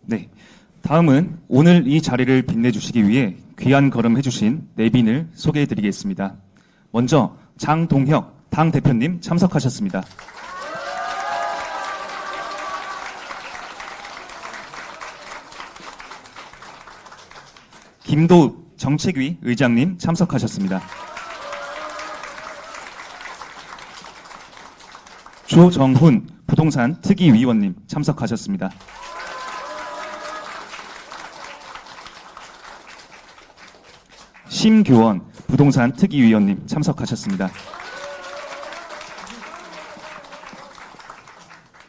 네. 다음은 오늘 이 자리를 빛내주시기 위해 귀한 걸음 해주신 네 분을 소개해드리겠습니다. 먼저 장동혁 당대표님 참석하셨습니다. 김도욱 정책위 의장님 참석하셨습니다. 조정훈 부동산 특위위원님 참석하셨습니다. 심교원 부동산 특위위원님 참석하셨습니다.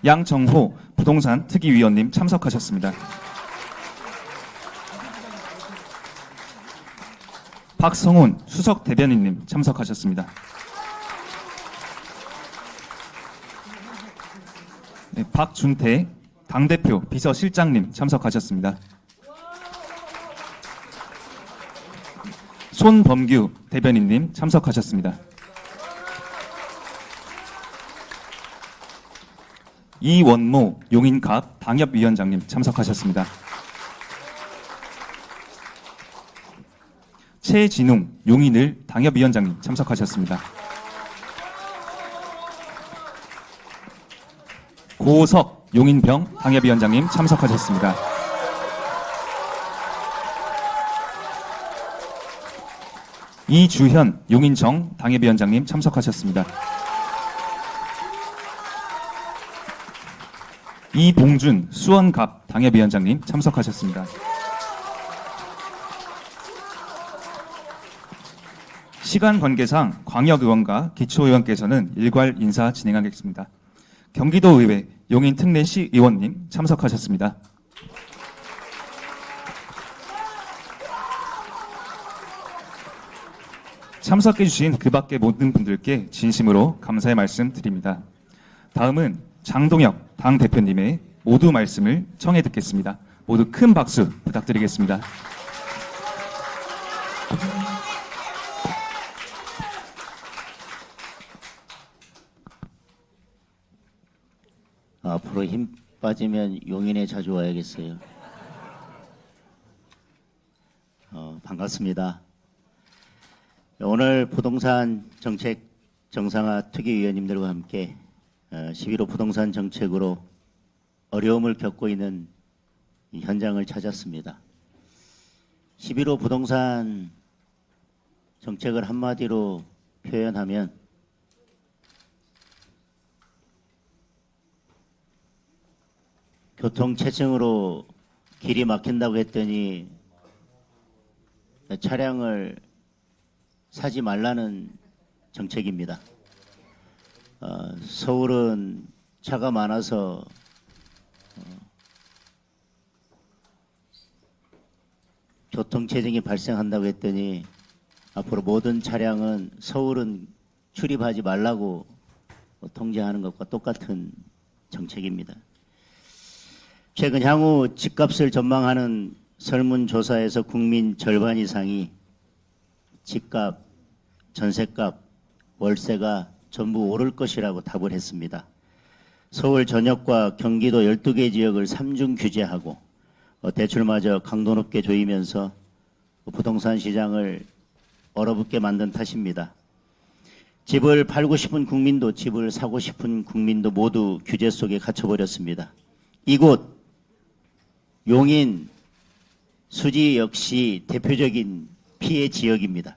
양정호 부동산 특위위원님 참석하셨습니다. 박성훈 수석 대변인님 참석하셨습니다. 네, 박준태 당대표 비서실장님 참석하셨습니다. 손범규 대변인님 참석하셨습니다. 이원모 용인갑 당협위원장님 참석하셨습니다. 최진웅 용인을 당협위원장님 참석하셨습니다. 고석 용인병 당협위원장님 참석하셨습니다. 이주현 용인정 당협위원장님 참석하셨습니다. 이봉준 수원갑 당협위원장님 참석하셨습니다. 시간 관계상 광역의원과 기초의원께서는 일괄 인사 진행하겠습니다. 경기도의회 용인특례시 의원님 참석하셨습니다. 참석해주신 그 밖의 모든 분들께 진심으로 감사의 말씀 드립니다. 다음은 장동혁 당대표님의 모두 말씀을 청해 듣겠습니다. 모두 큰 박수 부탁드리겠습니다. 앞으로 힘 빠지면 용인에 자주 와야겠어요. 반갑습니다. 오늘 부동산 정책 정상화 특위위원님들과 함께 11호 부동산 정책으로 어려움을 겪고 있는 이 현장을 찾았습니다. 11호 부동산 정책을 한마디로 표현하면 교통체증으로 길이 막힌다고 했더니 차량을 사지 말라는 정책입니다. 서울은 차가 많아서 교통체증이 발생한다고 했더니 앞으로 모든 차량은 서울은 출입하지 말라고 통제하는 것과 똑같은 정책입니다. 최근 향후 집값을 전망하는 설문조사에서 국민 절반 이상이 집값, 전셋값, 월세가 전부 오를 것이라고 답을 했습니다. 서울 전역과 경기도 12개 지역을 삼중 규제하고 대출마저 강도 높게 조이면서 부동산 시장을 얼어붙게 만든 탓입니다. 집을 팔고 싶은 국민도 집을 사고 싶은 국민도 모두 규제 속에 갇혀버렸습니다. 이곳 용인, 수지 역시 대표적인 피해 지역입니다.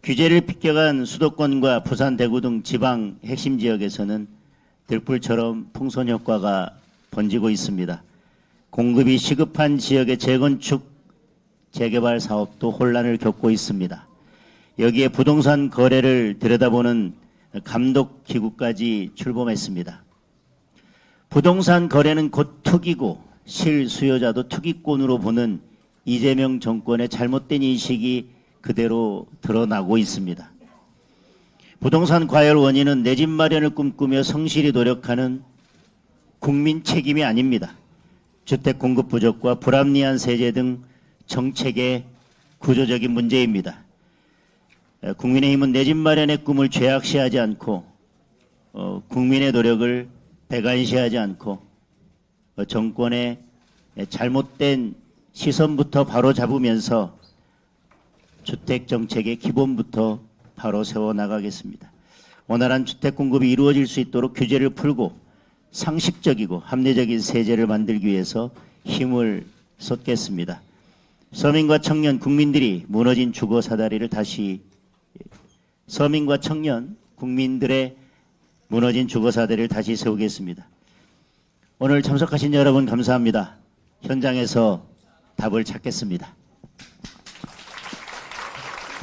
규제를 빗겨간 수도권과 부산, 대구 등 지방 핵심 지역에서는 들불처럼 풍선 효과가 번지고 있습니다. 공급이 시급한 지역의 재건축, 재개발 사업도 혼란을 겪고 있습니다. 여기에 부동산 거래를 들여다보는 감독기구까지 출범했습니다. 부동산 거래는 곧 투기고 실수요자도 투기꾼으로 보는 이재명 정권의 잘못된 인식이 그대로 드러나고 있습니다. 부동산 과열 원인은 내 집 마련을 꿈꾸며 성실히 노력하는 국민 책임이 아닙니다. 주택 공급 부족과 불합리한 세제 등 정책의 구조적인 문제입니다. 국민의힘은 내 집 마련의 꿈을 죄악시하지 않고 국민의 노력을 배관시하지 않고 정권의 잘못된 시선부터 바로 잡으면서 주택 정책의 기본부터 바로 세워나가겠습니다. 원활한 주택 공급이 이루어질 수 있도록 규제를 풀고 상식적이고 합리적인 세제를 만들기 위해서 힘을 쏟겠습니다. 서민과 청년, 국민들이 무너진 주거 사다리를 다시 서민과 청년, 국민들의 무너진 주거 사다리를 다시 세우겠습니다. 오늘 참석하신 여러분 감사합니다. 현장에서 답을 찾겠습니다.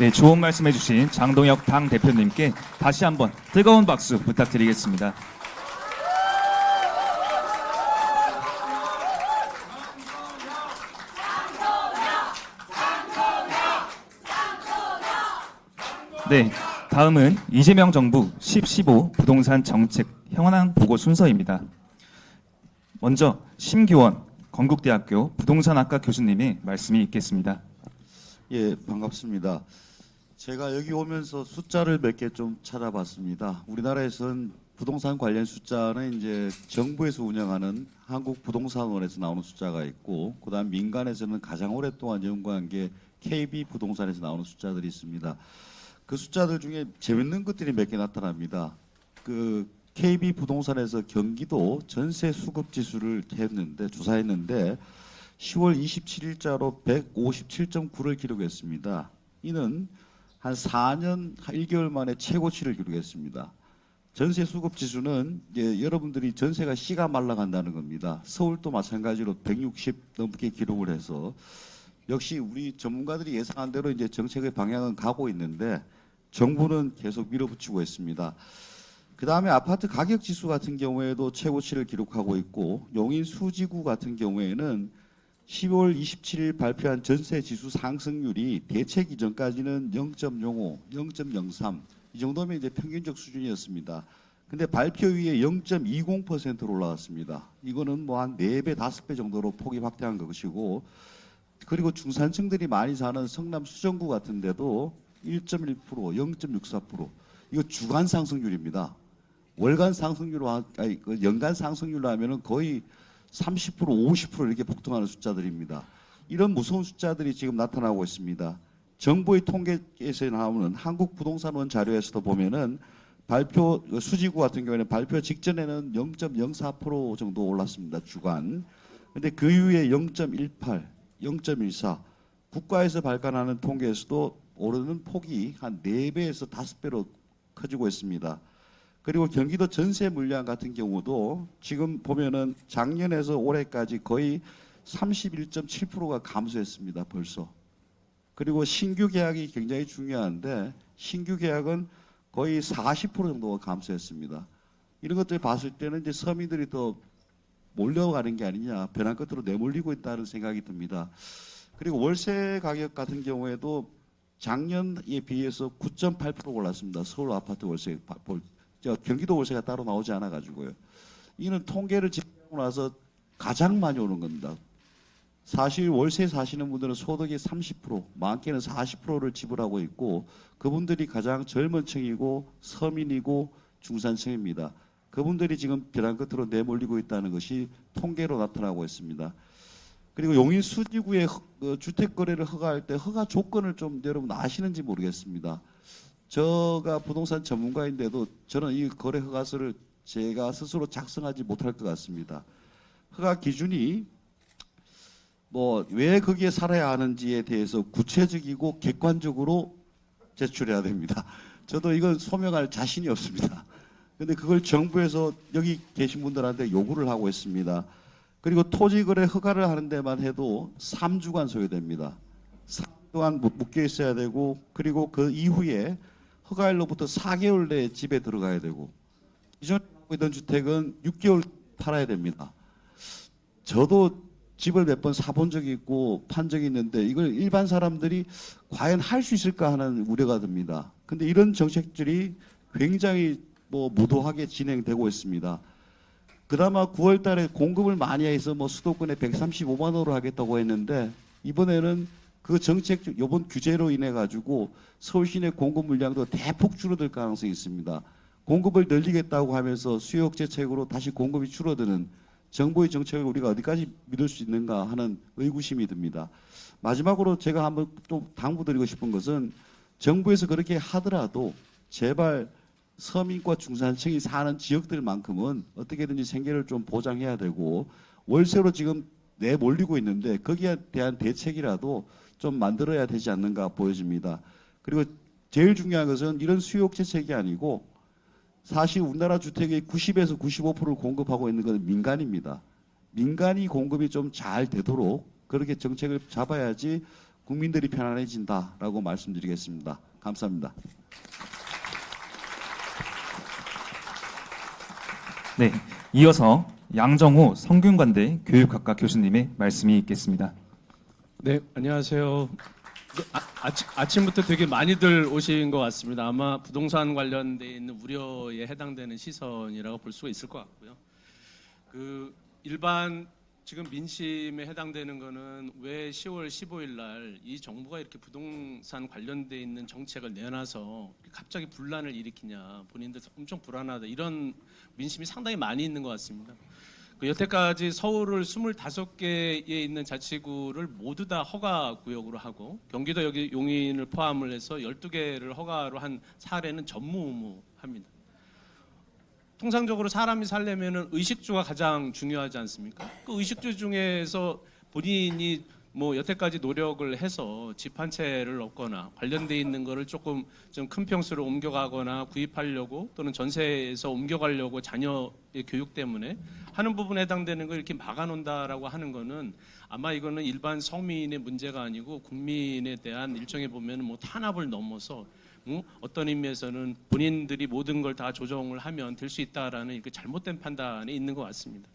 네, 좋은 말씀해 주신 장동혁 당 대표님께 다시 한번 뜨거운 박수 부탁드리겠습니다. 네, 다음은 이재명 정부 10.15 부동산 정책 현황 보고 순서입니다. 먼저 심규원 건국대학교 부동산학과 교수님의 말씀이 있겠습니다. 예, 반갑습니다. 제가 여기 오면서 숫자를 몇 개 좀 찾아봤습니다. 우리나라에서는 부동산 관련 숫자는 이제 정부에서 운영하는 한국부동산원에서 나오는 숫자가 있고, 그다음 민간에서는 가장 오랫동안 연구한 게 KB부동산에서 나오는 숫자들이 있습니다. 그 숫자들 중에 재밌는 것들이 몇 개 나타납니다. 그 KB부동산에서 경기도 전세 수급 지수를 조사했는데 10월 27일자로 157.9를 기록했습니다. 이는 한 4년 1개월 만에 최고치를 기록했습니다. 전세 수급 지수는 이제 여러분들이 전세가 씨가 말라간다는 겁니다. 서울도 마찬가지로 160 넘게 기록을 해서 역시 우리 전문가들이 예상한 대로 이제 정책의 방향은 가고 있는데 정부는 계속 밀어붙이고 있습니다. 그 다음에 아파트 가격 지수 같은 경우에도 최고치를 기록하고 있고, 용인 수지구 같은 경우에는 10월 27일 발표한 전세 지수 상승률이 대책 이전까지는 0.05, 0.03 이 정도면 이제 평균적 수준이었습니다. 근데 발표 이후에 0.20%로 올라갔습니다. 이거는 뭐 한 4배, 5배 정도로 폭이 확대한 것이고, 그리고 중산층들이 많이 사는 성남 수정구 같은 데도 1.1%, 0.64%. 이거 주간 상승률입니다. 월간 상승률로, 연간 상승률로 하면은 거의 30%, 50% 이렇게 폭등하는 숫자들입니다. 이런 무서운 숫자들이 지금 나타나고 있습니다. 정부의 통계에서 나오는 한국부동산원 자료에서도 보면은 발표, 수지구 같은 경우에는 발표 직전에는 0.04% 정도 올랐습니다. 주간. 근데 그 이후에 0.18, 0.14. 국가에서 발간하는 통계에서도 오르는 폭이 한 4배에서 5배로 커지고 있습니다. 그리고 경기도 전세 물량 같은 경우도 지금 보면은 작년에서 올해까지 거의 31.7%가 감소했습니다. 벌써. 그리고 신규 계약이 굉장히 중요한데 신규 계약은 거의 40% 정도가 감소했습니다. 이런 것들 봤을 때는 이제 서민들이 더 몰려가는 게 아니냐, 벼랑 끝으로 내몰리고 있다는 생각이 듭니다. 그리고 월세 가격 같은 경우에도 작년에 비해서 9.8% 올랐습니다. 서울 아파트 월세, 경기도 월세가 따로 나오지 않아 가지고요. 이는 통계를 집계하고 나서 가장 많이 오는 겁니다. 사실 월세 사시는 분들은 소득의 30%, 많게는 40%를 지불하고 있고, 그분들이 가장 젊은 층이고 서민이고 중산층입니다. 그분들이 지금 벼랑 끝으로 내몰리고 있다는 것이 통계로 나타나고 있습니다. 그리고 용인 수지구에 주택 거래를 허가할 때 허가 조건을 좀 여러분 아시는지 모르겠습니다. 제가 부동산 전문가인데도 저는 이 거래 허가서를 제가 스스로 작성하지 못할 것 같습니다. 허가 기준이 뭐 왜 거기에 살아야 하는지에 대해서 구체적이고 객관적으로 제출해야 됩니다. 저도 이걸 소명할 자신이 없습니다. 근데 그걸 정부에서 여기 계신 분들한테 요구를 하고 있습니다. 그리고 토지거래 허가를 하는 데만 해도 3주간 소요됩니다. 3주 동안 묶여 있어야 되고, 그리고 그 이후에 허가일로부터 4개월 내에 집에 들어가야 되고, 기존에 갖고 있던 주택은 6개월 팔아야 됩니다. 저도 집을 몇 번 사본 적이 있고 판 적이 있는데 이걸 일반 사람들이 과연 할 수 있을까 하는 우려가 듭니다. 근데 이런 정책들이 굉장히 무도하게 진행되고 있습니다. 그나마 9월 달에 공급을 많이 해서 수도권에 135만 호로 하겠다고 했는데, 이번에는 그 정책, 요번 규제로 인해 가지고 서울 시내 공급 물량도 대폭 줄어들 가능성이 있습니다. 공급을 늘리겠다고 하면서 수요 억제책으로 다시 공급이 줄어드는 정부의 정책을 우리가 어디까지 믿을 수 있는가 하는 의구심이 듭니다. 마지막으로 제가 한번 또 당부드리고 싶은 것은 정부에서 그렇게 하더라도 제발 서민과 중산층이 사는 지역들만큼은 어떻게든지 생계를 좀 보장해야 되고 월세로 지금 내몰리고 있는데 거기에 대한 대책이라도 좀 만들어야 되지 않는가 보여집니다. 그리고 제일 중요한 것은 이런 수요 억제책이 아니고 사실 우리나라 주택의 90에서 95%를 공급하고 있는 것은 민간입니다. 민간이 공급이 좀 잘 되도록 그렇게 정책을 잡아야지 국민들이 편안해진다라고 말씀드리겠습니다. 감사합니다. 네, 이어서 양정호 성균관대 교육학과 교수님의 말씀이 있겠습니다. 네, 안녕하세요. 아침부터 되게 많이들 오신 것 같습니다. 아마 부동산 관련돼 있는 우려에 해당되는 시선이라고 볼 수가 있을 것 같고요. 그 일반 지금 민심에 해당되는 거는 왜 10월 15일 날 이 정부가 이렇게 부동산 관련돼 있는 정책을 내놔서 갑자기 분란을 일으키냐, 본인들 엄청 불안하다, 이런 민심이 상당히 많이 있는 것 같습니다. 그 여태까지 서울을 25개에 있는 자치구를 모두 다 허가 구역으로 하고 경기도 여기 용인을 포함을 해서 12개를 허가로 한 사례는 전무후무합니다. 통상적으로 사람이 살려면은 의식주가 가장 중요하지 않습니까? 그 의식주 중에서 본인이 뭐 여태까지 노력을 해서 집 한 채를 얻거나 관련돼 있는 거를 조금 좀 큰 평수로 옮겨가거나 구입하려고 또는 전세에서 옮겨가려고 자녀의 교육 때문에 하는 부분에 해당되는 걸 이렇게 막아놓는다라고 하는 거는 아마 이거는 일반 서민의 문제가 아니고 국민에 대한 일종의 보면 뭐 탄압을 넘어서 어떤 의미에서는 본인들이 모든 걸 다 조정을 하면 될 수 있다라는 이렇게 잘못된 판단이 있는 것 같습니다.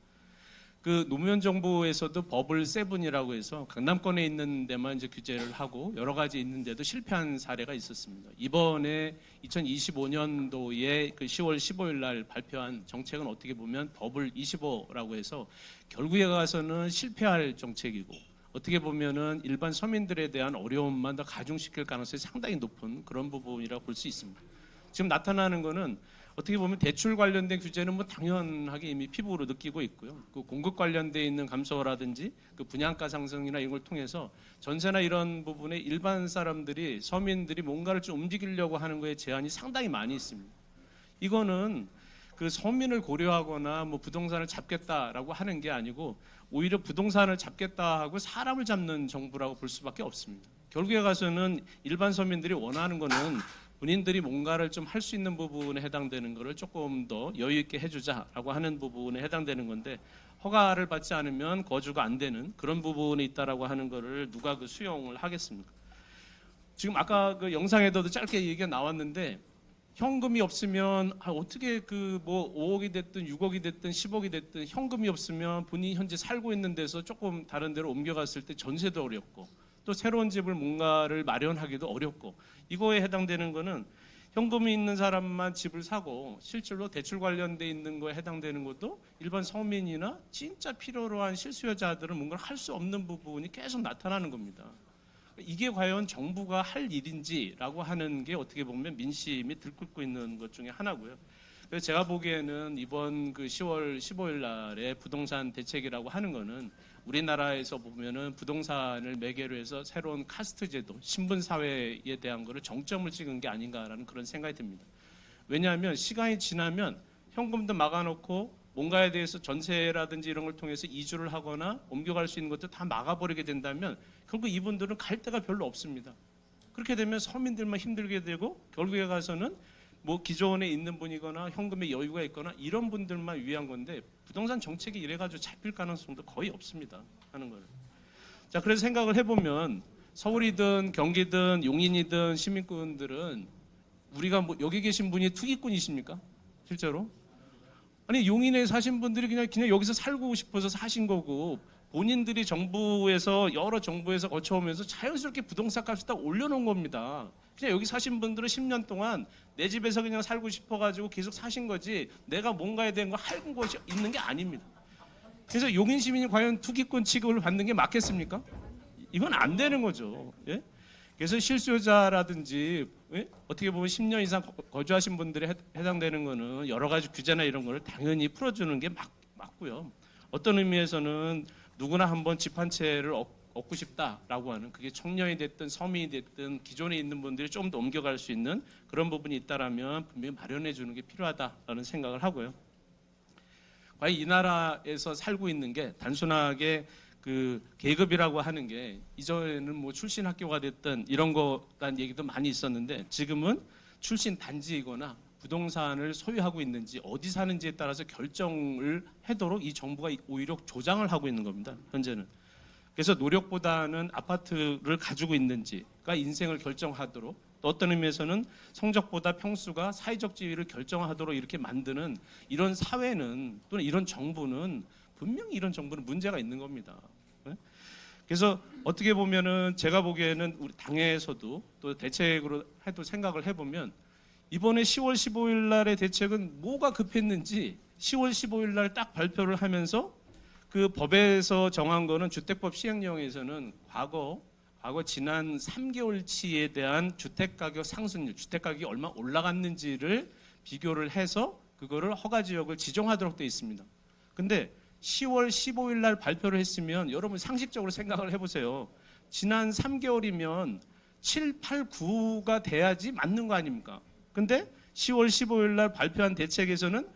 그 노무현 정부에서도 버블 세븐이라고 해서 강남권에 있는 데만 이제 규제를 하고 여러 가지 있는데도 실패한 사례가 있었습니다. 이번에 2025년도에 그 10월 15일 날 발표한 정책은 어떻게 보면 버블 25라고 해서 결국에 가서는 실패할 정책이고 어떻게 보면은 일반 서민들에 대한 어려움만 더 가중시킬 가능성이 상당히 높은 그런 부분이라고 볼 수 있습니다. 지금 나타나는 거는 어떻게 보면 대출 관련된 규제는 뭐 당연하게 이미 피부로 느끼고 있고요. 그 공급 관련돼 있는 감소라든지 그 분양가 상승이나 이런 걸 통해서 전세나 이런 부분에 일반 사람들이 서민들이 뭔가를 좀 움직이려고 하는 거에 제한이 상당히 많이 있습니다. 이거는 그 서민을 고려하거나 뭐 부동산을 잡겠다라고 하는 게 아니고 오히려 부동산을 잡겠다 하고 사람을 잡는 정부라고 볼 수밖에 없습니다. 결국에 가서는 일반 서민들이 원하는 거는 본인들이 뭔가를 좀 할 수 있는 부분에 해당되는 거를 조금 더 여유 있게 해주자라고 하는 부분에 해당되는 건데 허가를 받지 않으면 거주가 안 되는 그런 부분이 있다라고 하는 거를 누가 그 수용을 하겠습니까? 지금 아까 그 영상에도 짧게 얘기가 나왔는데 현금이 없으면 어떻게 그 뭐 5억이 됐든 6억이 됐든 10억이 됐든 현금이 없으면 본인이 현재 살고 있는 데서 조금 다른 데로 옮겨갔을 때 전세도 어렵고 또 새로운 집을 뭔가를 마련하기도 어렵고 이거에 해당되는 거는 현금이 있는 사람만 집을 사고 실제로 대출 관련돼 있는 거에 해당되는 것도 일반 서민이나 진짜 필요로 한 실수요자들은 뭔가를 할 수 없는 부분이 계속 나타나는 겁니다. 이게 과연 정부가 할 일인지라고 하는 게 어떻게 보면 민심이 들끓고 있는 것 중에 하나고요. 그래서 제가 보기에는 이번 그 10월 15일 날에 부동산 대책이라고 하는 거는 우리나라에서 보면은 부동산을 매개로 해서 새로운 카스트 제도, 신분 사회에 대한 거를 정점을 찍은 게 아닌가라는 그런 생각이 듭니다. 왜냐하면 시간이 지나면 현금도 막아놓고 뭔가에 대해서 전세라든지 이런 걸 통해서 이주를 하거나 옮겨갈 수 있는 것도 다 막아버리게 된다면 결국 이분들은 갈 데가 별로 없습니다. 그렇게 되면 서민들만 힘들게 되고 결국에 가서는 뭐 기존에 있는 분이거나 현금에 여유가 있거나 이런 분들만 위한 건데 부동산 정책이 이래가지고 잡힐 가능성도 거의 없습니다 하는 거예요. 자, 그래서 생각을 해보면 서울이든 경기든 용인이든 시민권들은 우리가 뭐 여기 계신 분이 투기꾼이십니까? 실제로? 아니 용인에 사신 분들이 그냥 여기서 살고 싶어서 사신 거고 본인들이 정부에서 여러 정부에서 거쳐오면서 자연스럽게 부동산 값을 딱 올려놓은 겁니다. 그냥 여기 사신 분들은 10년 동안 내 집에서 그냥 살고 싶어가지고 계속 사신 거지 내가 뭔가에 대한 거 할 것이 있는 게 아닙니다. 그래서 용인 시민이 과연 투기꾼 취급을 받는 게 맞겠습니까? 이건 안 되는 거죠. 예? 그래서 실수요자라든지 예? 어떻게 보면 10년 이상 거주하신 분들이 해당되는 거는 여러 가지 규제나 이런 거를 당연히 풀어주는 게 맞고요. 어떤 의미에서는 누구나 한번 집 한 채를 얻고 싶다라고 하는, 그게 청년이 됐든 서민이 됐든 기존에 있는 분들이 좀 더 옮겨갈 수 있는 그런 부분이 있다라면 분명히 마련해 주는 게 필요하다라는 생각을 하고요. 과연 이 나라에서 살고 있는 게 단순하게 그 계급이라고 하는 게 이전에는 뭐 출신 학교가 됐든 이런 거란 얘기도 많이 있었는데, 지금은 출신 단지이거나 부동산을 소유하고 있는지 어디 사는지에 따라서 결정을 하도록 이 정부가 오히려 조장을 하고 있는 겁니다, 현재는. 그래서 노력보다는 아파트를 가지고 있는지가 인생을 결정하도록, 또 어떤 의미에서는 성적보다 평수가 사회적 지위를 결정하도록 이렇게 만드는 이런 사회는, 또는 이런 정부는, 분명히 이런 정부는 문제가 있는 겁니다. 그래서 어떻게 보면은 제가 보기에는 우리 당에서도 또 대책으로 해도 생각을 해보면, 이번에 10월 15일 날의 대책은 뭐가 급했는지 10월 15일 날 딱 발표를 하면서 그 법에서 정한 거는, 주택법 시행령에서는 과거 지난 3개월치에 대한 주택가격 상승률, 주택가격이 얼마 올라갔는지를 비교를 해서 그거를 허가지역을 지정하도록 되어 있습니다. 근데 10월 15일 날 발표를 했으면 여러분 상식적으로 생각을 해보세요. 지난 3개월이면 7, 8, 9가 돼야지 맞는 거 아닙니까? 근데 10월 15일 날 발표한 대책에서는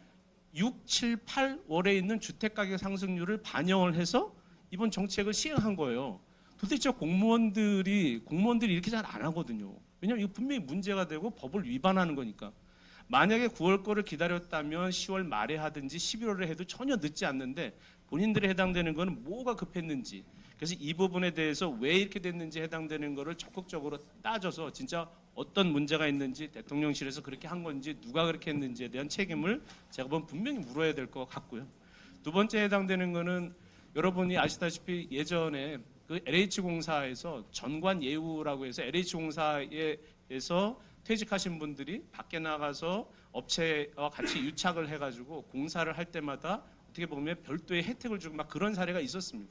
6, 7, 8월에 있는 주택가격 상승률을 반영을 해서 이번 정책을 시행한 거예요. 도대체 공무원들이 이렇게 잘 안 하거든요. 왜냐하면 이거 분명히 문제가 되고 법을 위반하는 거니까. 만약에 9월 거를 기다렸다면 10월 말에 하든지 11월에 해도 전혀 늦지 않는데, 본인들에 해당되는 거는 뭐가 급했는지, 그래서 이 부분에 대해서 왜 이렇게 됐는지 해당되는 거를 적극적으로 따져서 진짜 어떤 문제가 있는지, 대통령실에서 그렇게 한 건지, 누가 그렇게 했는지에 대한 책임을 제가 보면 분명히 물어야 될 것 같고요. 두 번째 해당되는 거는, 여러분이 아시다시피 예전에 그 LH공사에서 전관 예우라고 해서 LH공사에서 퇴직하신 분들이 밖에 나가서 업체와 같이 유착을 해가지고 공사를 할 때마다 어떻게 보면 별도의 혜택을 주고 막 그런 사례가 있었습니다.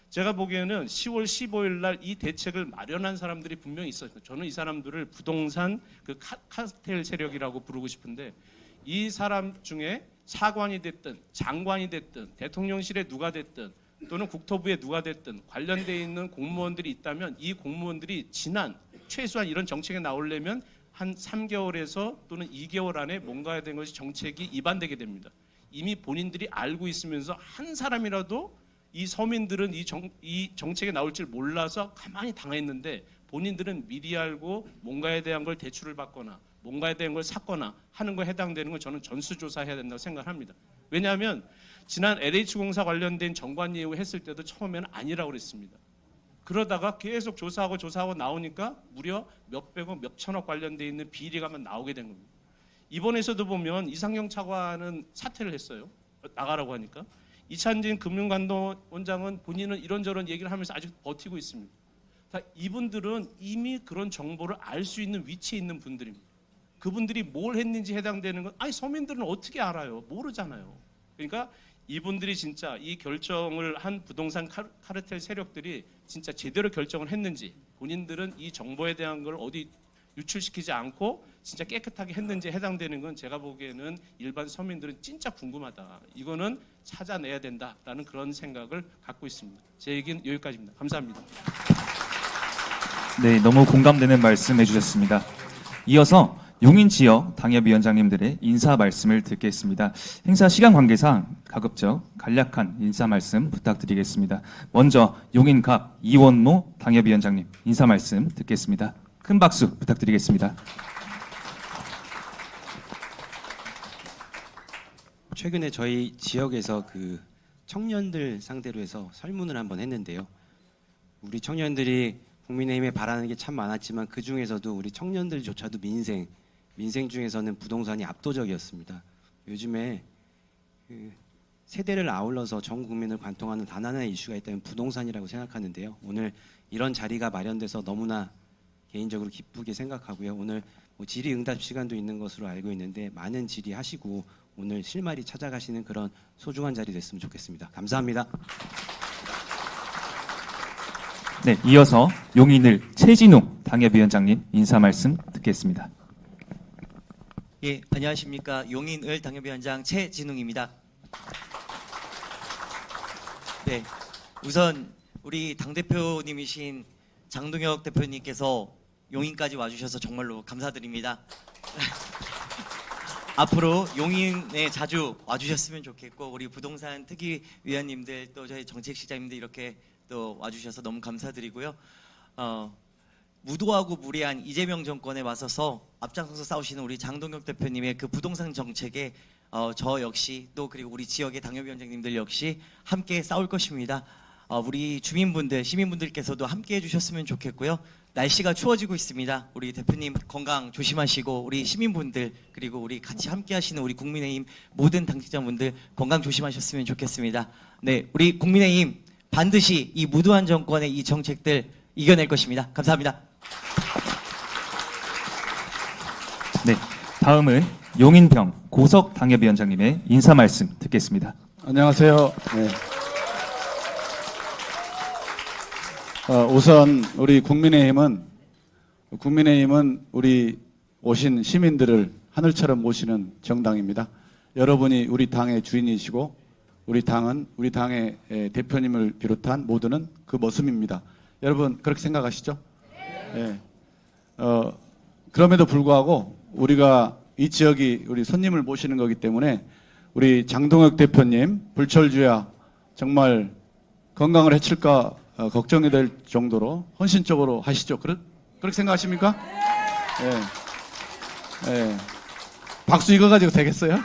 제가 보기에는 10월 15일 날 이 대책을 마련한 사람들이 분명히 있었어요. 저는 이 사람들을 부동산 그 카르텔 세력이라고 부르고 싶은데, 이 사람 중에 차관이 됐든 장관이 됐든 대통령실에 누가 됐든 또는 국토부에 누가 됐든 관련되어 있는 공무원들이 있다면, 이 공무원들이 최소한 이런 정책에 나오려면 한 3개월에서 또는 2개월 안에 뭔가 해야 되는 것이 정책이 입안되게 됩니다. 이미 본인들이 알고 있으면서 한 사람이라도 이 서민들은 이 정책에 나올 줄 몰라서 가만히 당했는데, 본인들은 미리 알고 뭔가에 대한 걸 대출을 받거나 뭔가에 대한 걸 샀거나 하는 거에 해당되는 건 저는 전수조사해야 된다고 생각합니다. 왜냐하면 지난 LH공사 관련된 정관 예우 했을 때도 처음에는 아니라고 그랬습니다. 그러다가 계속 조사하고 나오니까 무려 몇백억, 몇천억 관련돼 있는 비리가만 나오게 된 겁니다. 이번에서도 보면 이상경 차관은 사퇴를 했어요. 나가라고 하니까. 이찬진 금융감독원장은 본인은 이런저런 얘기를 하면서 아직 버티고 있습니다. 이분들은 이미 그런 정보를 알 수 있는 위치에 있는 분들입니다. 그분들이 뭘 했는지 해당되는 건, 서민들은 어떻게 알아요? 모르잖아요. 그러니까 이분들이 진짜 이 결정을 한 부동산 카르텔 세력들이 진짜 제대로 결정을 했는지, 본인들은 이 정보에 대한 걸 어디 유출시키지 않고 진짜 깨끗하게 했는지 해당되는 건, 제가 보기에는 일반 서민들은 진짜 궁금하다. 이거는 찾아내야 된다라는 그런 생각을 갖고 있습니다. 제 얘기는 여기까지입니다. 감사합니다. 네, 너무 공감되는 말씀 해주셨습니다. 이어서 용인 지역 당협위원장님들의 인사 말씀을 듣겠습니다. 행사 시간 관계상 가급적 간략한 인사 말씀 부탁드리겠습니다. 먼저 용인갑 이원모 당협위원장님 인사 말씀 듣겠습니다. 큰 박수 부탁드리겠습니다. 최근에 저희 지역에서 그 청년들 상대로 해서 설문을 한번 했는데요. 우리 청년들이 국민의힘에 바라는 게 참 많았지만, 그 중에서도 우리 청년들조차도 민생 중에서는 부동산이 압도적이었습니다. 요즘에 그 세대를 아울러서 전 국민을 관통하는 단 하나의 이슈가 있다면 부동산이라고 생각하는데요. 오늘 이런 자리가 마련돼서 너무나 개인적으로 기쁘게 생각하고요. 오늘 뭐 질의응답 시간도 있는 것으로 알고 있는데, 많은 질의하시고 오늘 실마리 찾아가시는 그런 소중한 자리 됐으면 좋겠습니다. 감사합니다. 네, 이어서 용인을 최진웅 당협위원장님 인사 말씀 듣겠습니다. 예, 안녕하십니까. 용인을 당협위원장 최진웅입니다. 네, 우선 우리 당 대표님이신 장동혁 대표님께서 용인까지 와주셔서 정말로 감사드립니다. 앞으로 용인에 자주 와주셨으면 좋겠고 우리 부동산 특위위원님들 또 저희 정책시장님들 이렇게 또 와주셔서 너무 감사드리고요. 무도하고 무리한 이재명 정권에 맞서서 앞장서서 싸우시는 우리 장동혁 대표님의 그 부동산 정책에 저 역시 또 그리고 우리 지역의 당협위원장님들 역시 함께 싸울 것입니다. 우리 주민분들, 시민분들께서도 함께 해주셨으면 좋겠고요. 날씨가 추워지고 있습니다. 우리 대표님 건강 조심하시고 우리 시민분들 그리고 우리 같이 함께 하시는 우리 국민의힘 모든 당직자분들 건강 조심하셨으면 좋겠습니다. 네, 우리 국민의힘 반드시 이 무도한 정권의 이 정책들 이겨낼 것입니다. 감사합니다. 네, 다음은 용인병 고석 당협위원장님의 인사 말씀 듣겠습니다. 안녕하세요. 네. 우선 우리 국민의힘은 우리 오신 시민들을 하늘처럼 모시는 정당입니다. 여러분이 우리 당의 주인이시고 우리 당은 우리 당의 대표님을 비롯한 모두는 그 모습입니다. 여러분 그렇게 생각하시죠? 네. 그럼에도 불구하고 우리가 이 지역이 우리 손님을 모시는 거기 때문에 우리 장동혁 대표님 불철주야 정말 건강을 해칠까 걱정이 될 정도로 헌신적으로 하시죠. 그렇게 생각하십니까? 예. 예. 박수 이거 가지고 되겠어요?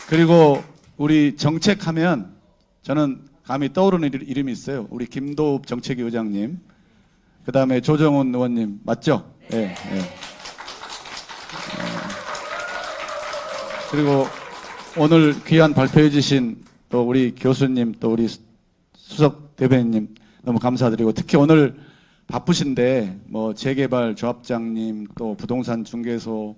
그리고 우리 정책하면 저는 감히 떠오르는 이름이 있어요. 우리 김도읍 정책위 의장님, 그 다음에 조정훈 의원님 맞죠? 예. 예. 그리고 오늘 귀한 발표해 주신 또 우리 교수님 또 우리 수석 대변인님 너무 감사드리고 특히 오늘 바쁘신데 뭐 재개발 조합장님 또 부동산 중개소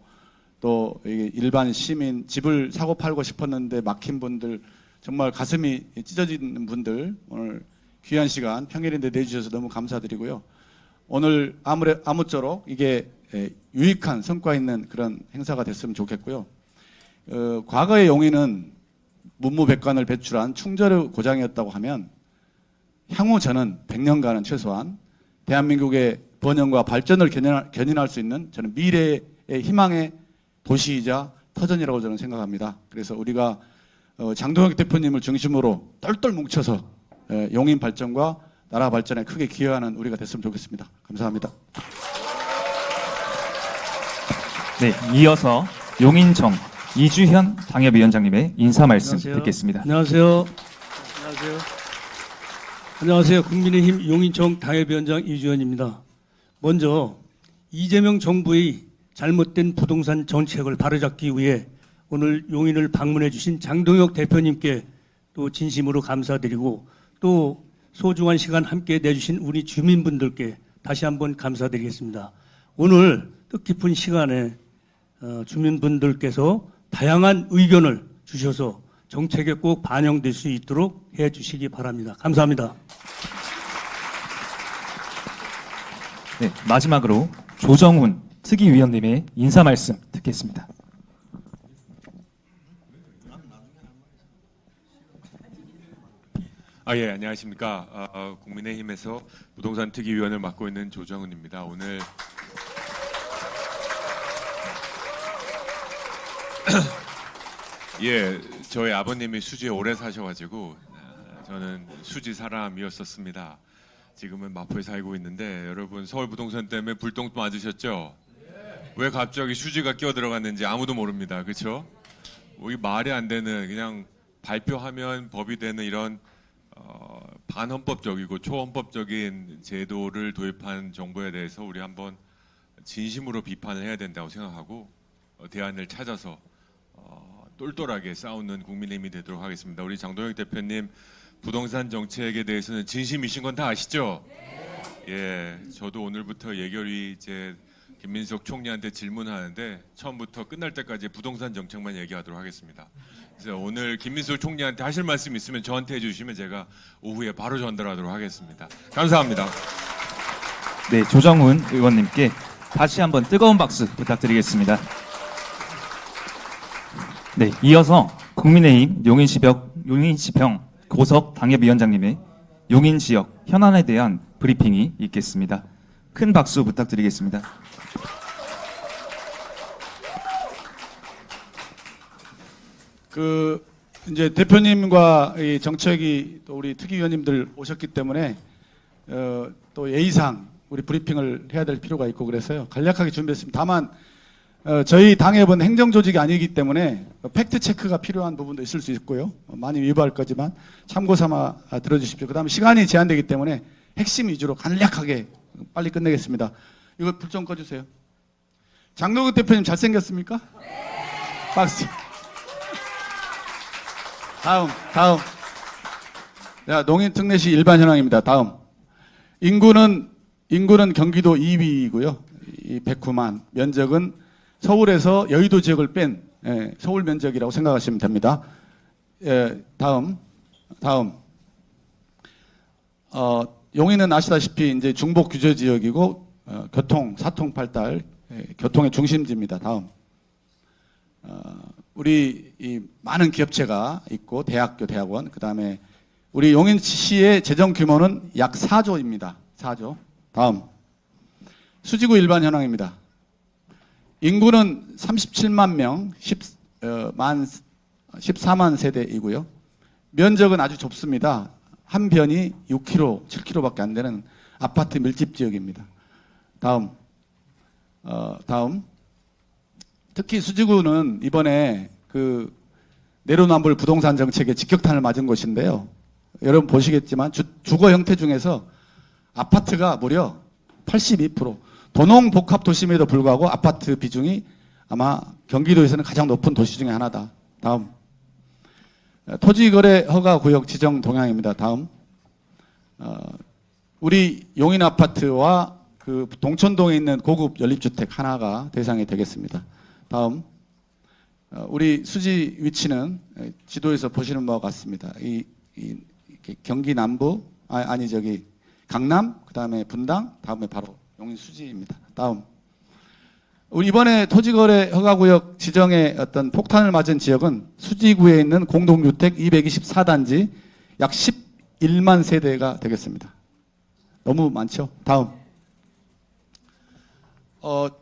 또 일반 시민 집을 사고 팔고 싶었는데 막힌 분들 정말 가슴이 찢어지는 분들 오늘 귀한 시간 평일인데 내주셔서 너무 감사드리고요. 오늘 아무쪼록 이게 유익한 성과 있는 그런 행사가 됐으면 좋겠고요. 과거의 용인은 문무백관을 배출한 충절의 고장이었다고 하면 향후 저는 100년간은 최소한 대한민국의 번영과 발전을 견인할 수 있는 저는 미래의 희망의 도시이자 터전이라고 저는 생각합니다. 그래서 우리가 장동혁 대표님을 중심으로 똘똘 뭉쳐서 용인 발전과 나라 발전에 크게 기여하는 우리가 됐으면 좋겠습니다. 감사합니다. 네, 이어서 용인청 이주현 당협위원장님의 인사 말씀 듣겠습니다. 안녕하세요. 안녕하세요. 국민의힘 용인청 당협위원장 이주현입니다. 먼저 이재명 정부의 잘못된 부동산 정책을 바로잡기 위해 오늘 용인을 방문해 주신 장동혁 대표님께 또 진심으로 감사드리고 또 소중한 시간 함께 내주신 우리 주민분들께 다시 한번 감사드리겠습니다. 오늘 뜻깊은 시간에 주민분들께서 다양한 의견을 주셔서 정책에 꼭 반영될 수 있도록 해주시기 바랍니다. 감사합니다. 네, 마지막으로 조정훈 특위위원님의 인사 말씀 듣겠습니다. 예, 안녕하십니까. 국민의힘에서 부동산 특위위원을 맡고 있는 조정훈입니다. 오늘 예, 저희 아버님이 수지에 오래 사셔가지고 저는 수지 사람이었었습니다. 지금은 마포에 살고 있는데 여러분 서울 부동산 때문에 불똥 맞으셨죠? 왜 갑자기 수지가 끼어 들어갔는지 아무도 모릅니다. 그렇죠? 이 말이 안 되는 그냥 발표하면 법이 되는 이런 반헌법적이고 초헌법적인 제도를 도입한 정부에 대해서 우리 한번 진심으로 비판을 해야 된다고 생각하고 대안을 찾아서 똘똘하게 싸우는 국민의힘이 되도록 하겠습니다. 우리 장동혁 대표님 부동산 정책에 대해서는 진심이신 건 다 아시죠? 예, 저도 오늘부터 예결위 이제 김민석 총리한테 질문하는데 처음부터 끝날 때까지 부동산 정책만 얘기하도록 하겠습니다. 그래서 오늘 김민석 총리한테 하실 말씀 있으면 저한테 해주시면 제가 오후에 바로 전달하도록 하겠습니다. 감사합니다. 네, 조정훈 의원님께 다시 한번 뜨거운 박수 부탁드리겠습니다. 네, 이어서 국민의힘 용인시병 고석 당협위원장님의 용인 지역 현안에 대한 브리핑이 있겠습니다. 큰 박수 부탁드리겠습니다. 그 이제 대표님과 이 정책위 또 우리 특위위원님들 오셨기 때문에 또 예의상 우리 브리핑을 해야 될 필요가 있고 그래서요 간략하게 준비했습니다. 다만 저희 당협은 행정조직이 아니기 때문에 팩트 체크가 필요한 부분도 있을 수 있고요. 많이 위반할 거지만 참고 삼아 들어주십시오. 그다음에 시간이 제한되기 때문에 핵심 위주로 간략하게 빨리 끝내겠습니다. 이거 불 좀 꺼주세요. 장동혁 대표님 잘생겼습니까? 박수. 다음. 자, 농인 특례시 일반 현황입니다. 다음. 인구는 경기도 2위이고요. 이 109만. 면적은 서울에서 여의도 지역을 뺀 서울 면적이라고 생각하시면 됩니다. 다음. 용인은 아시다시피 이제 중복 규제 지역이고 교통 사통팔달 교통의 중심지입니다. 다음. 우리 이 많은 기업체가 있고 대학교, 대학원, 그 다음에 우리 용인시의 재정 규모는 약 4조입니다. 4조. 다음. 수지구 일반 현황입니다. 인구는 37만 명, 14만 세대이고요. 면적은 아주 좁습니다. 한 변이 6km, 7km밖에 안 되는 아파트 밀집 지역입니다. 다음. 특히 수지구는 이번에 그 내로남불 부동산 정책에 직격탄을 맞은 곳인데요. 여러분 보시겠지만 주거 형태 중에서 아파트가 무려 82%, 도농복합 도심에도 불구하고 아파트 비중이 아마 경기도에서는 가장 높은 도시 중에 하나다. 다음. 토지거래 허가구역 지정 동향입니다. 다음. 우리 용인 아파트와 그 동천동에 있는 고급 연립주택 하나가 대상이 되겠습니다. 다음. 우리 수지 위치는 지도에서 보시는 바와 같습니다. 경기 남부, 강남, 그 다음에 분당, 다음에 바로 용인 수지입니다. 다음. 우리 이번에 토지거래 허가구역 지정의 어떤 폭탄을 맞은 지역은 수지구에 있는 공동주택 224단지 약 11만 세대가 되겠습니다. 너무 많죠? 다음.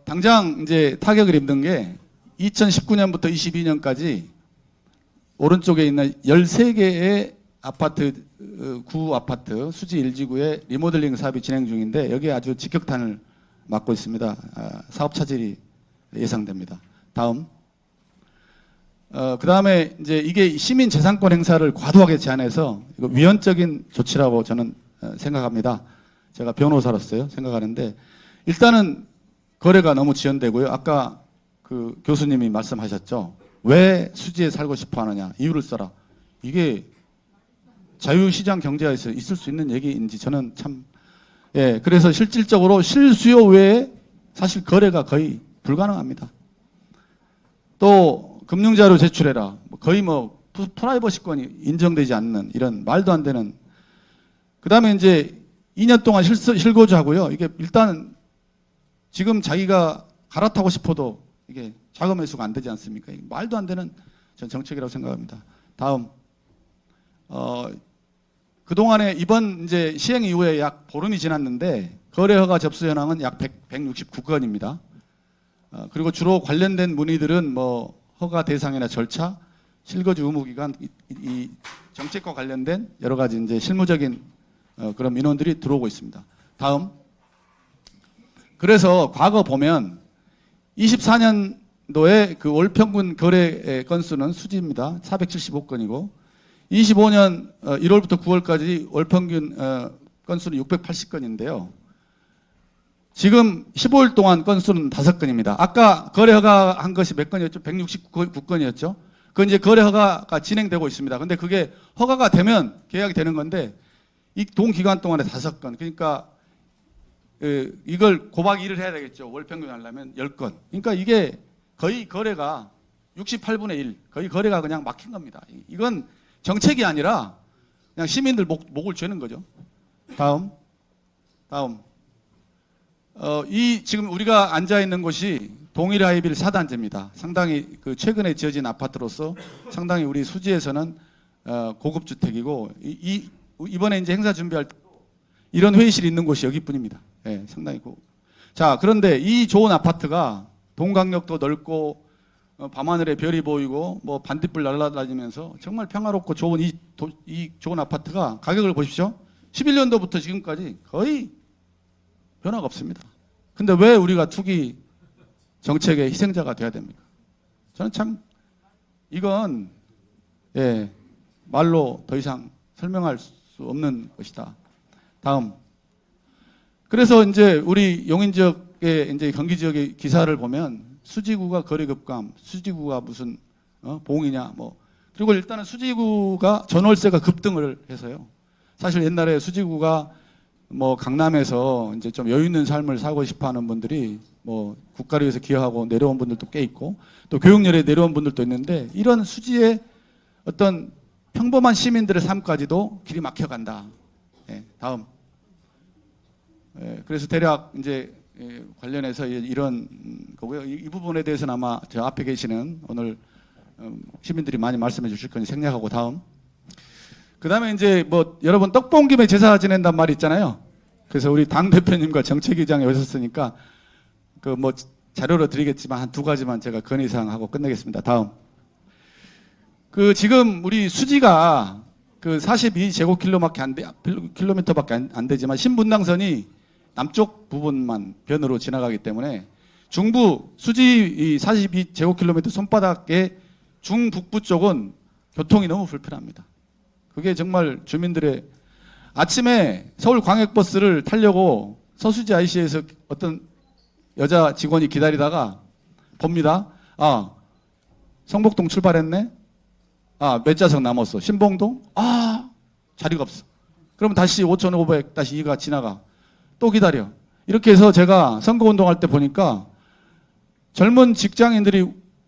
당장 이제 타격을 입는 게 2019년부터 22년까지 오른쪽에 있는 13개의 아파트, 구 아파트, 수지 1지구의 리모델링 사업이 진행 중인데 여기에 아주 직격탄을 맞고 있습니다. 사업 차질이 예상됩니다. 다음. 그 다음에 이제 이게 시민 재산권 행사를 과도하게 제한해서 이거 위헌적인 조치라고 저는 생각합니다. 제가 변호사로서요 생각하는데 일단은 거래가 너무 지연되고요. 아까 그 교수님이 말씀하셨죠. 왜 수지에 살고 싶어 하느냐. 이유를 써라. 이게 자유시장 경제에서 있을 수 있는 얘기인지 저는 참, 그래서 실질적으로 실수요 외에 사실 거래가 거의 불가능합니다. 또 금융자료 제출해라. 거의 뭐 프라이버시권이 인정되지 않는 이런 말도 안 되는. 그 다음에 이제 2년 동안 실거주하고요. 이게 일단 지금 자기가 갈아타고 싶어도 이게 자금 회수가 안 되지 않습니까? 말도 안 되는 전 정책이라고 생각합니다. 다음. 그동안에 이번 이제 시행 이후에 약 보름이 지났는데 거래 허가 접수 현황은 약 169건입니다. 그리고 주로 관련된 문의들은 뭐 허가 대상이나 절차, 실거주 의무 기간, 이 정책과 관련된 여러 가지 이제 실무적인 그런 민원들이 들어오고 있습니다. 다음. 그래서 과거 보면 24년도에 그 월 평균 거래 건수는 수지입니다. 475건이고 25년 1월부터 9월까지 월 평균 건수는 680건인데요. 지금 15일 동안 건수는 5건입니다. 아까 거래 허가한 것이 몇 건이었죠? 169건이었죠. 그 이제 거래 허가가 진행되고 있습니다. 근데 그게 허가가 되면 계약이 되는 건데 이 동기간 동안에 5건. 그러니까 이걸 곱하기 1을 해야 되겠죠. 월 평균 하려면 10건. 그러니까 이게 거의 거래가 68분의 1. 거의 거래가 그냥 막힌 겁니다. 이건 정책이 아니라 그냥 시민들 목을 죄는 거죠. 다음. 이 지금 우리가 앉아 있는 곳이 동일하이빌 4단지입니다. 상당히 그 최근에 지어진 아파트로서 상당히 우리 수지에서는 고급 주택이고 이번에 이제 행사 준비할 때 이런 회의실이 있는 곳이 여기뿐입니다. 예, 상당히 자, 그런데 이 좋은 아파트가 동강역도 넓고 밤하늘에 별이 보이고 뭐 반딧불 날아다니면서 정말 평화롭고 좋은 이 좋은 아파트가 가격을 보십시오. 11년도부터 지금까지 거의 변화가 없습니다. 근데 왜 우리가 투기 정책의 희생자가 돼야 됩니까? 저는 참 이건 말로 더 이상 설명할 수 없는 것이다. 다음. 그래서 이제 우리 용인 지역의 이제 경기 지역의 기사를 보면 수지구가 거래 급감, 수지구가 무슨 봉이냐 뭐. 그리고 일단은 수지구가 전월세가 급등을 해서요. 사실 옛날에 수지구가 뭐 강남에서 이제 좀 여유 있는 삶을 살고 싶어 하는 분들이 뭐 국가를 위해서 기여하고 내려온 분들도 꽤 있고 또 교육열에 내려온 분들도 있는데 이런 수지의 어떤 평범한 시민들의 삶까지도 길이 막혀간다. 다음. 그래서 대략 이제 관련해서 이런 거고요. 이 부분에 대해서는 아마 저 앞에 계시는 오늘 시민들이 많이 말씀해 주실 거니 생략하고 다음. 그 다음에 이제 뭐 여러분 떡 본 김에 제사 지낸단 말이 있잖아요. 그래서 우리 당 대표님과 정책위장이 오셨으니까 그 뭐 자료로 드리겠지만 한 두 가지만 제가 건의사항 하고 끝내겠습니다. 다음. 그 지금 우리 수지가 그 42제곱킬로미터밖에 안 되지만 신분당선이 남쪽 부분만 변으로 지나가기 때문에 중부 수지 42제곱킬로미터 손바닥의 중북부 쪽은 교통이 너무 불편합니다. 그게 정말 주민들의 아침에 서울 광역버스를 타려고 서수지 IC에서 어떤 여자 직원이 기다리다가 봅니다. 아, 성복동 출발했네? 아, 몇 좌석 남았어? 신봉동? 아, 자리가 없어. 그러면 다시 5500-2가 지나가. 또 기다려. 이렇게 해서 제가 선거운동할 때 보니까 젊은 직장인들이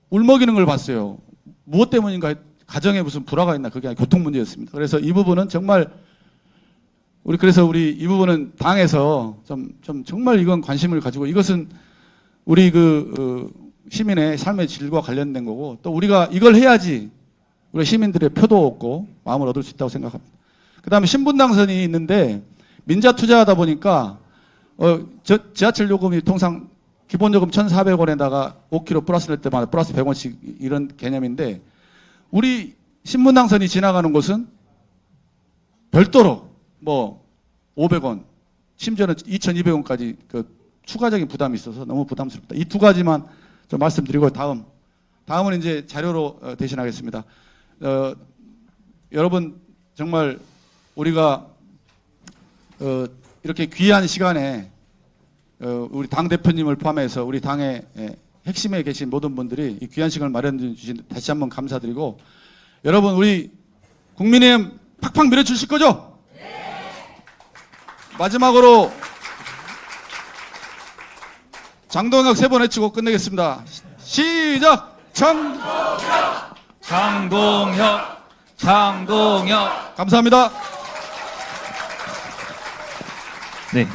울먹이는 걸 봤어요. 무엇 때문인가? 가정에 무슨 불화가 있나? 그게 아니라 교통 문제였습니다. 그래서 이 부분은 정말 그래서 우리 이 부분은 당에서 좀 정말 이건 관심을 가지고 이것은 우리 시민의 삶의 질과 관련된 거고 또 우리가 이걸 해야지 우리 시민들의 표도 얻고 마음을 얻을 수 있다고 생각합니다. 그 다음에 신분당선이 있는데 민자 투자하다 보니까 지하철 요금이 통상 기본요금 1,400원에다가 5km 플러스 낼 때마다 플러스 100원씩 이런 개념인데 우리 신분당선이 지나가는 곳은 별도로 뭐 500원, 심지어는 2,200원까지 그 추가적인 부담이 있어서 너무 부담스럽다. 이 두 가지만 좀 말씀드리고 다음은 이제 자료로 대신하겠습니다. 여러분 정말 우리가 이렇게 귀한 시간에 우리 당 대표님을 포함해서 우리 당의 핵심에 계신 모든 분들이 이 귀한 시간을 마련해 주신 다시 한번 감사드리고 여러분 우리 국민의힘 팍팍 밀어주실 거죠? 마지막으로 장동혁 세 번 외치고 끝내겠습니다. 시작! 장동혁. 감사합니다. 네.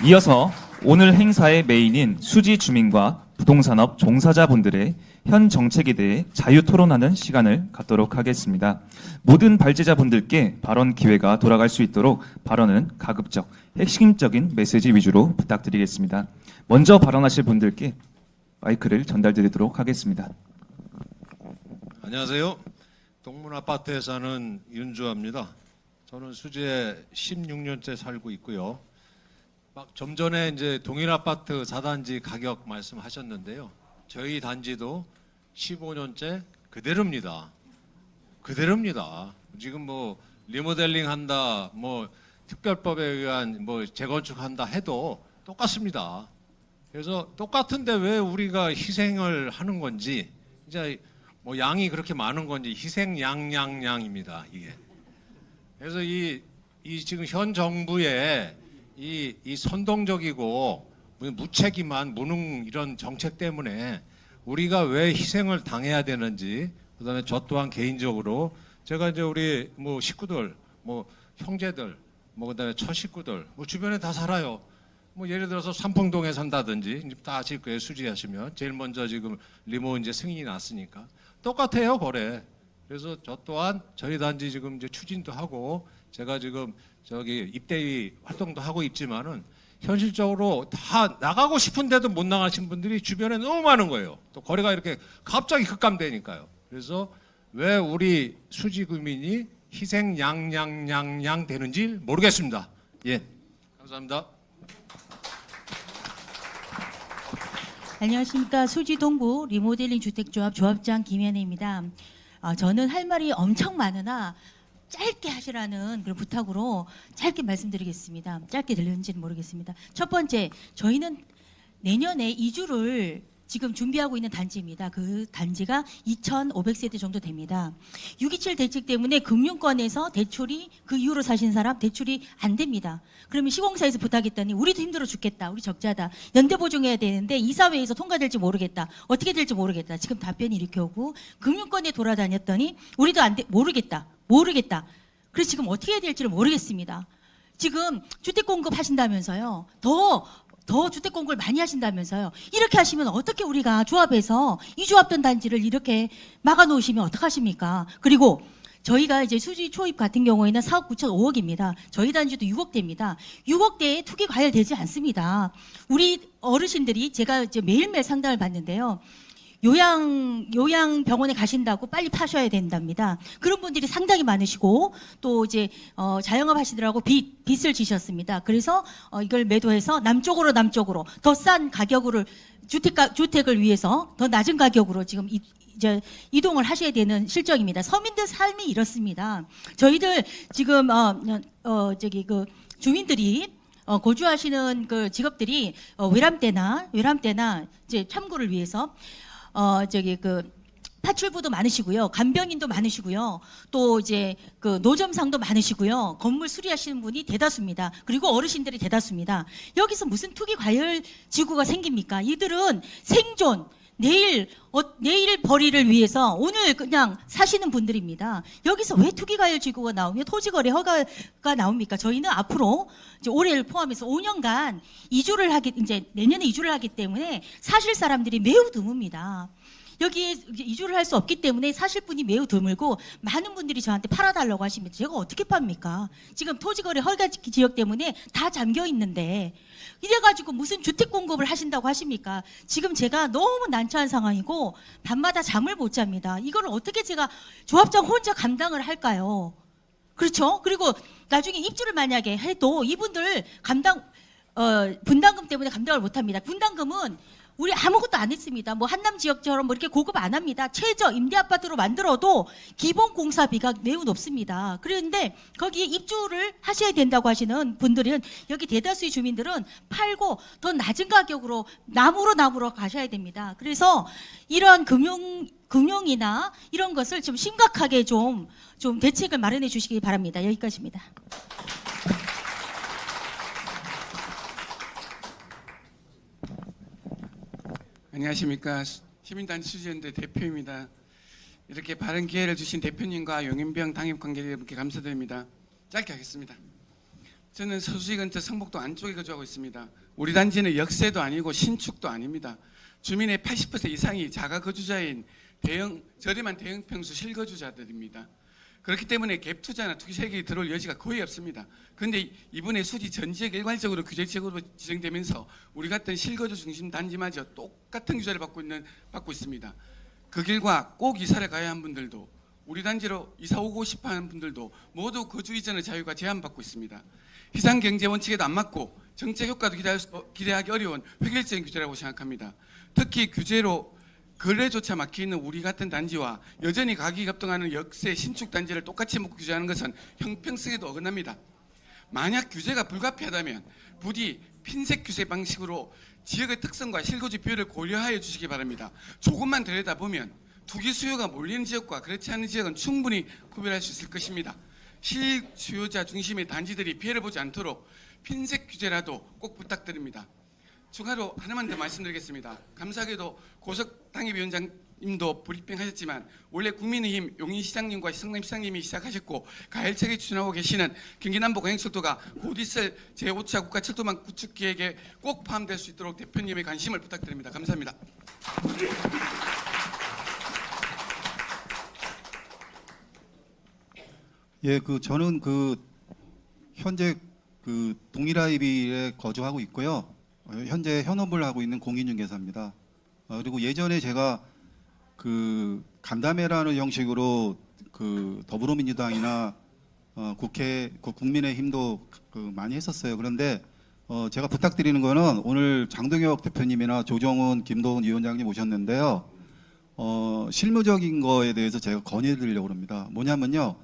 이어서 오늘 행사의 메인인 수지 주민과 부동산업 종사자분들의 현 정책에 대해 자유 토론하는 시간을 갖도록 하겠습니다. 모든 발제자분들께 발언 기회가 돌아갈 수 있도록 발언은 가급적 핵심적인 메시지 위주로 부탁드리겠습니다. 먼저 발언하실 분들께 마이크를 전달드리도록 하겠습니다. 안녕하세요. 동문아파트에 사는 윤주아입니다. 저는 수지에 16년째 살고 있고요. 좀 전에 이제 동일아파트 4단지 가격 말씀하셨는데요. 저희 단지도 15년째 그대로입니다. 지금 뭐 리모델링 한다, 뭐 특별법에 의한 뭐 재건축한다 해도 똑같습니다. 그래서 똑같은데 왜 우리가 희생을 하는 건지 이제 뭐 양이 그렇게 많은 건지 희생양양양입니다. 이게. 그래서 이 지금 현 정부의 이 선동적이고 무책임한 무능 이런 정책 때문에 우리가 왜 희생을 당해야 되는지 그다음에 저 또한 개인적으로 제가 이제 우리 뭐 식구들 뭐 형제들 뭐 그다음에 처식구들 뭐 주변에 다 살아요. 뭐 예를 들어서 삼풍동에 산다든지 이제 다 아실 거예요. 수지하시면 제일 먼저 지금 리모 이제 승인이 났으니까 똑같아요 거래. 그래서 저 또한 저희 단지 지금 이제 추진도 하고 제가 지금 저기 입대위 활동도 하고 있지만은 현실적으로 다 나가고 싶은데도 못 나가신 분들이 주변에 너무 많은 거예요. 또 거래가 이렇게 갑자기 급감되니까요. 그래서 왜 우리 수지 구민이 희생 양양양양 되는지 모르겠습니다. 예, 감사합니다. 안녕하십니까. 수지동구 리모델링 주택조합 조합장 김현혜입니다. 저는 할 말이 엄청 많으나 짧게 하시라는 그런 부탁으로 짧게 말씀드리겠습니다. 짧게 들렸는지는 모르겠습니다. 첫 번째, 저희는 내년에 이주를 지금 준비하고 있는 단지입니다. 그 단지가 2,500세대 정도 됩니다. 6.27 대책 때문에 금융권에서 대출이 그 이후로 사신 사람 대출이 안 됩니다. 그러면 시공사에서 부탁했더니 우리도 힘들어 죽겠다. 우리 적자다. 연대 보증해야 되는데 이사회에서 통과될지 모르겠다. 어떻게 될지 모르겠다. 지금 답변이 이렇게 오고 금융권에 돌아다녔더니 우리도 안 돼. 모르겠다. 그래서 지금 어떻게 해야 될지를 모르겠습니다. 지금 주택 공급 하신다면서요. 더 주택 공급을 많이 하신다면서요. 이렇게 하시면 어떻게 우리가 조합에서 이 조합된 단지를 이렇게 막아 놓으시면 어떡하십니까? 그리고 저희가 이제 수지 초입 같은 경우에는 4억 9천5억입니다. 저희 단지도 6억대입니다. 6억대에 투기 과열되지 않습니다. 우리 어르신들이 제가 이제 매일매일 상담을 받는데요. 요양병원에 가신다고 빨리 파셔야 된답니다. 그런 분들이 상당히 많으시고 또 이제 자영업 하시더라고 빚을 지셨습니다. 그래서 이걸 매도해서 남쪽으로 더 싼 가격으로 주택을 위해서 더 낮은 가격으로 지금 이제 이동을 하셔야 되는 실정입니다. 서민들 삶이 이렇습니다. 저희들 지금 주민들이 거주하시는 그 직업들이 외람대나 이제 참고를 위해서 파출부도 많으시고요. 간병인도 많으시고요. 또 이제 그 노점상도 많으시고요. 건물 수리하시는 분이 대다수입니다. 그리고 어르신들이 대다수입니다. 여기서 무슨 투기 과열 지구가 생깁니까? 이들은 생존, 내일 벌이를 위해서 오늘 그냥 사시는 분들입니다. 여기서 왜 투기 과열 지구가 나오며 토지거래 허가가 나옵니까? 저희는 앞으로 이제 올해를 포함해서 5년간 내년에 이주를 하기 때문에 사실 사람들이 매우 드뭅니다. 여기에 이주를 할 수 없기 때문에 사실 분이 매우 드물고 많은 분들이 저한테 팔아달라고 하시면 제가 어떻게 팝니까? 지금 토지거래 허가 지역 때문에 다 잠겨 있는데 이래가지고 무슨 주택 공급을 하신다고 하십니까? 지금 제가 너무 난처한 상황이고 밤마다 잠을 못 잡니다. 이걸 어떻게 제가 조합장 혼자 감당을 할까요? 그렇죠? 그리고 나중에 입주를 만약에 해도 이분들 분담금 때문에 감당을 못 합니다. 분담금은 우리 아무것도 안 했습니다. 뭐 한남 지역처럼 뭐 이렇게 고급 안 합니다. 최저 임대 아파트로 만들어도 기본 공사비가 매우 높습니다. 그런데 거기에 입주를 하셔야 된다고 하시는 분들은 여기 대다수의 주민들은 팔고 더 낮은 가격으로 나무로 가셔야 됩니다. 그래서 이러한 금융이나 이런 것을 좀 심각하게 좀 대책을 마련해 주시기 바랍니다. 여기까지입니다. 안녕하십니까. 시민단체 수지연대 대표입니다. 이렇게 바른 기회를 주신 대표님과 용인병 당협관계자분께 감사드립니다. 짧게 하겠습니다. 저는 서수지 근처 성북도 안쪽에 거주하고 있습니다. 우리 단지는 역세도 아니고 신축도 아닙니다. 주민의 80% 이상이 자가 거주자인 저렴한 대형 평수 실거주자들입니다. 그렇기 때문에 갭 투자나 투기 세력이 들어올 여지가 거의 없습니다. 그런데 이번에 수지 전 지역 일괄적으로 규제 지역으로 지정되면서 우리 같은 실거주 중심 단지마저 똑같은 규제를 받고 있습니다. 그 결과 꼭 이사를 가야 한 분들도 우리 단지로 이사 오고 싶어하는 분들도 모두 거주 이전의 자유가 제한받고 있습니다. 희상 경제 원칙에도 안 맞고 정책 효과도 기대하기 어려운 획일적인 규제라고 생각합니다. 특히 규제로 거래조차 막혀있는 우리 같은 단지와 여전히 가격이 급등하는 역세 신축 단지를 똑같이 묶고 규제하는 것은 형평성에도 어긋납니다. 만약 규제가 불가피하다면 부디 핀셋 규제 방식으로 지역의 특성과 실거주 비율을 고려하여 주시기 바랍니다. 조금만 들여다보면 투기 수요가 몰리는 지역과 그렇지 않은 지역은 충분히 구별할 수 있을 것입니다. 실수요자 중심의 단지들이 피해를 보지 않도록 핀셋 규제라도 꼭 부탁드립니다. 추가로 하나만 더 말씀드리겠습니다. 감사하게도 고석 당협위원장 님도 브리핑하셨지만 원래 국민의힘 용인시장님과 성남시장님이 시작하셨고 가열차게 추진하고 계시는 경기남부 광역철도가 곧 있을 제5차 국가철도망 구축 계획에 꼭 포함될 수 있도록 대표님의 관심을 부탁드립니다. 감사합니다. 예, 저는 현재 동일아이비에 거주하고 있고요. 현재 현업을 하고 있는 공인중개사입니다. 그리고 예전에 제가 간담회라는 형식으로 더불어민주당이나 국민의힘도 많이 했었어요. 그런데 제가 부탁드리는 거는 오늘 장동혁 대표님이나 조정훈, 김도훈 위원장님 오셨는데요. 실무적인 거에 대해서 제가 건의드리려고 합니다. 뭐냐면요.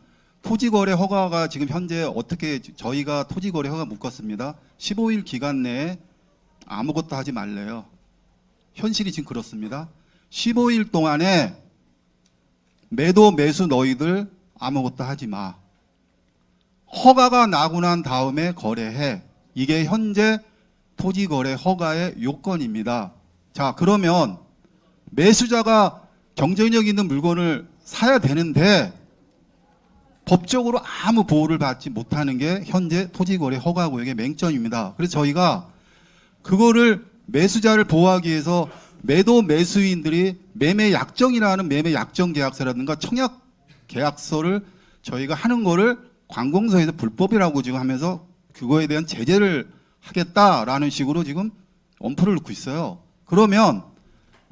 토지거래 허가가 지금 현재 어떻게 저희가 토지거래 허가 묶었습니다. 15일 기간 내에 아무것도 하지 말래요. 현실이 지금 그렇습니다. 15일 동안에 매도 매수 너희들 아무것도 하지 마. 허가가 나고 난 다음에 거래해. 이게 현재 토지거래 허가의 요건입니다. 자, 그러면 매수자가 경쟁력 있는 물건을 사야 되는데 법적으로 아무 보호를 받지 못하는 게 현재 토지거래 허가구역의 맹점입니다. 그래서 저희가 그거를 매수자를 보호하기 위해서 매도 매수인들이 매매 약정이라는 매매 약정 계약서라든가 청약 계약서를 저희가 하는 거를 관공서에서 불법이라고 지금 하면서 그거에 대한 제재를 하겠다라는 식으로 지금 엄포를 놓고 있어요. 그러면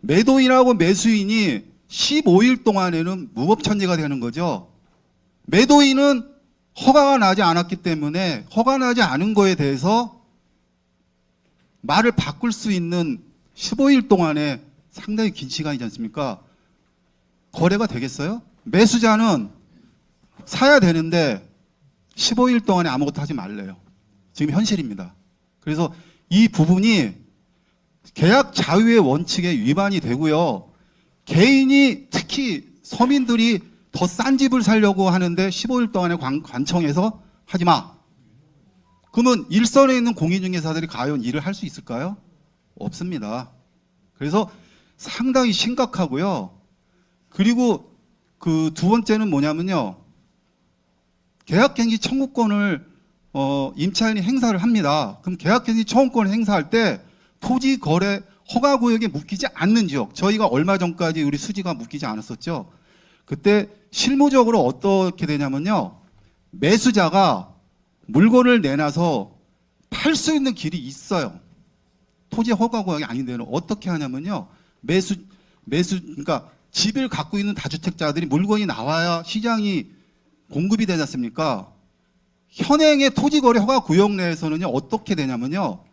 매도인하고 매수인이 15일 동안에는 무법천지가 되는 거죠. 매도인은 허가가 나지 않았기 때문에 허가 나지 않은 거에 대해서 말을 바꿀 수 있는 15일 동안에 상당히 긴 시간이지 않습니까? 거래가 되겠어요? 매수자는 사야 되는데 15일 동안에 아무것도 하지 말래요. 지금 현실입니다. 그래서 이 부분이 계약 자유의 원칙에 위반이 되고요. 개인이 특히 서민들이 더 싼 집을 살려고 하는데 15일 동안에 관청에서 하지 마. 그러면 일선에 있는 공인중개사들이 과연 일을 할 수 있을까요? 없습니다. 그래서 상당히 심각하고요. 그리고 두 번째는 뭐냐면요. 계약갱지 청구권을 임차인이 행사를 합니다. 그럼 계약갱지 청구권을 행사할 때 토지거래 허가구역에 묶이지 않는 지역, 저희가 얼마 전까지 우리 수지가 묶이지 않았었죠. 그때 실무적으로 어떻게 되냐면요. 매수자가 물건을 내놔서 팔 수 있는 길이 있어요. 토지 허가구역이 아닌데는 어떻게 하냐면요. 그러니까 집을 갖고 있는 다주택자들이 물건이 나와야 시장이 공급이 되지 않습니까? 현행의 토지거래 허가구역 내에서는요. 어떻게 되냐면요.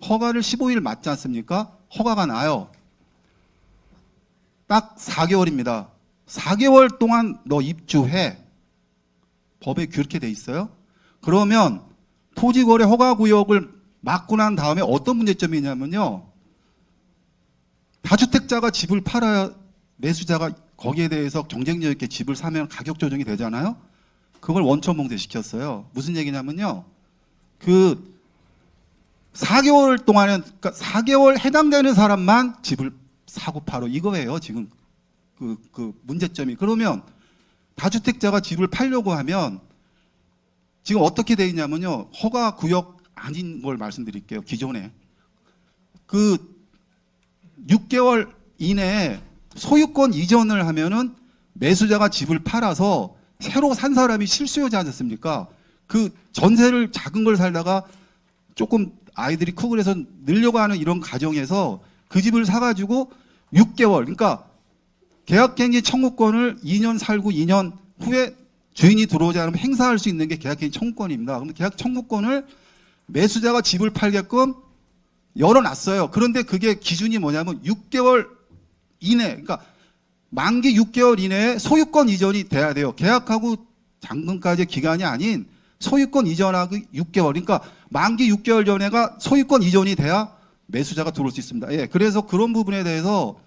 허가를 15일 맞지 않습니까? 허가가 나요. 딱 4개월입니다. 4개월 동안 너 입주해. 법에 그렇게 돼 있어요. 그러면 토지거래 허가구역을 막고 난 다음에 어떤 문제점이 있냐면요. 다주택자가 집을 팔아야 매수자가 거기에 대해서 경쟁력 있게 집을 사면 가격 조정이 되잖아요. 그걸 원천봉쇄 시켰어요. 무슨 얘기냐면요. 4개월 동안에, 그러니까 4개월 해당되는 사람만 집을 사고 팔어. 이거예요, 지금. 문제점이. 그러면 다주택자가 집을 팔려고 하면 지금 어떻게 되어 있냐면요. 허가 구역 아닌 걸 말씀드릴게요. 기존에. 6개월 이내에 소유권 이전을 하면은 매수자가 집을 팔아서 새로 산 사람이 실수요자 않습니까? 전세를 작은 걸 살다가 조금 아이들이 크고 그래서 늘려고 하는 이런 가정에서 그 집을 사가지고 6개월, 그러니까 계약갱지 청구권을 2년 살고 2년 후에 주인이 들어오지 않으면 행사할 수 있는 게 계약갱지 청구권입니다. 그런데 계약 청구권을 매수자가 집을 팔게끔 열어놨어요. 그런데 그게 기준이 뭐냐면 6개월 이내, 그러니까 만기 6개월 이내에 소유권 이전이 돼야 돼요. 계약하고 잔금까지의 기간이 아닌 소유권 이전하고 6개월, 그러니까 만기 6개월 전에가 소유권 이전이 돼야 매수자가 들어올 수 있습니다. 예, 그래서 그런 부분에 대해서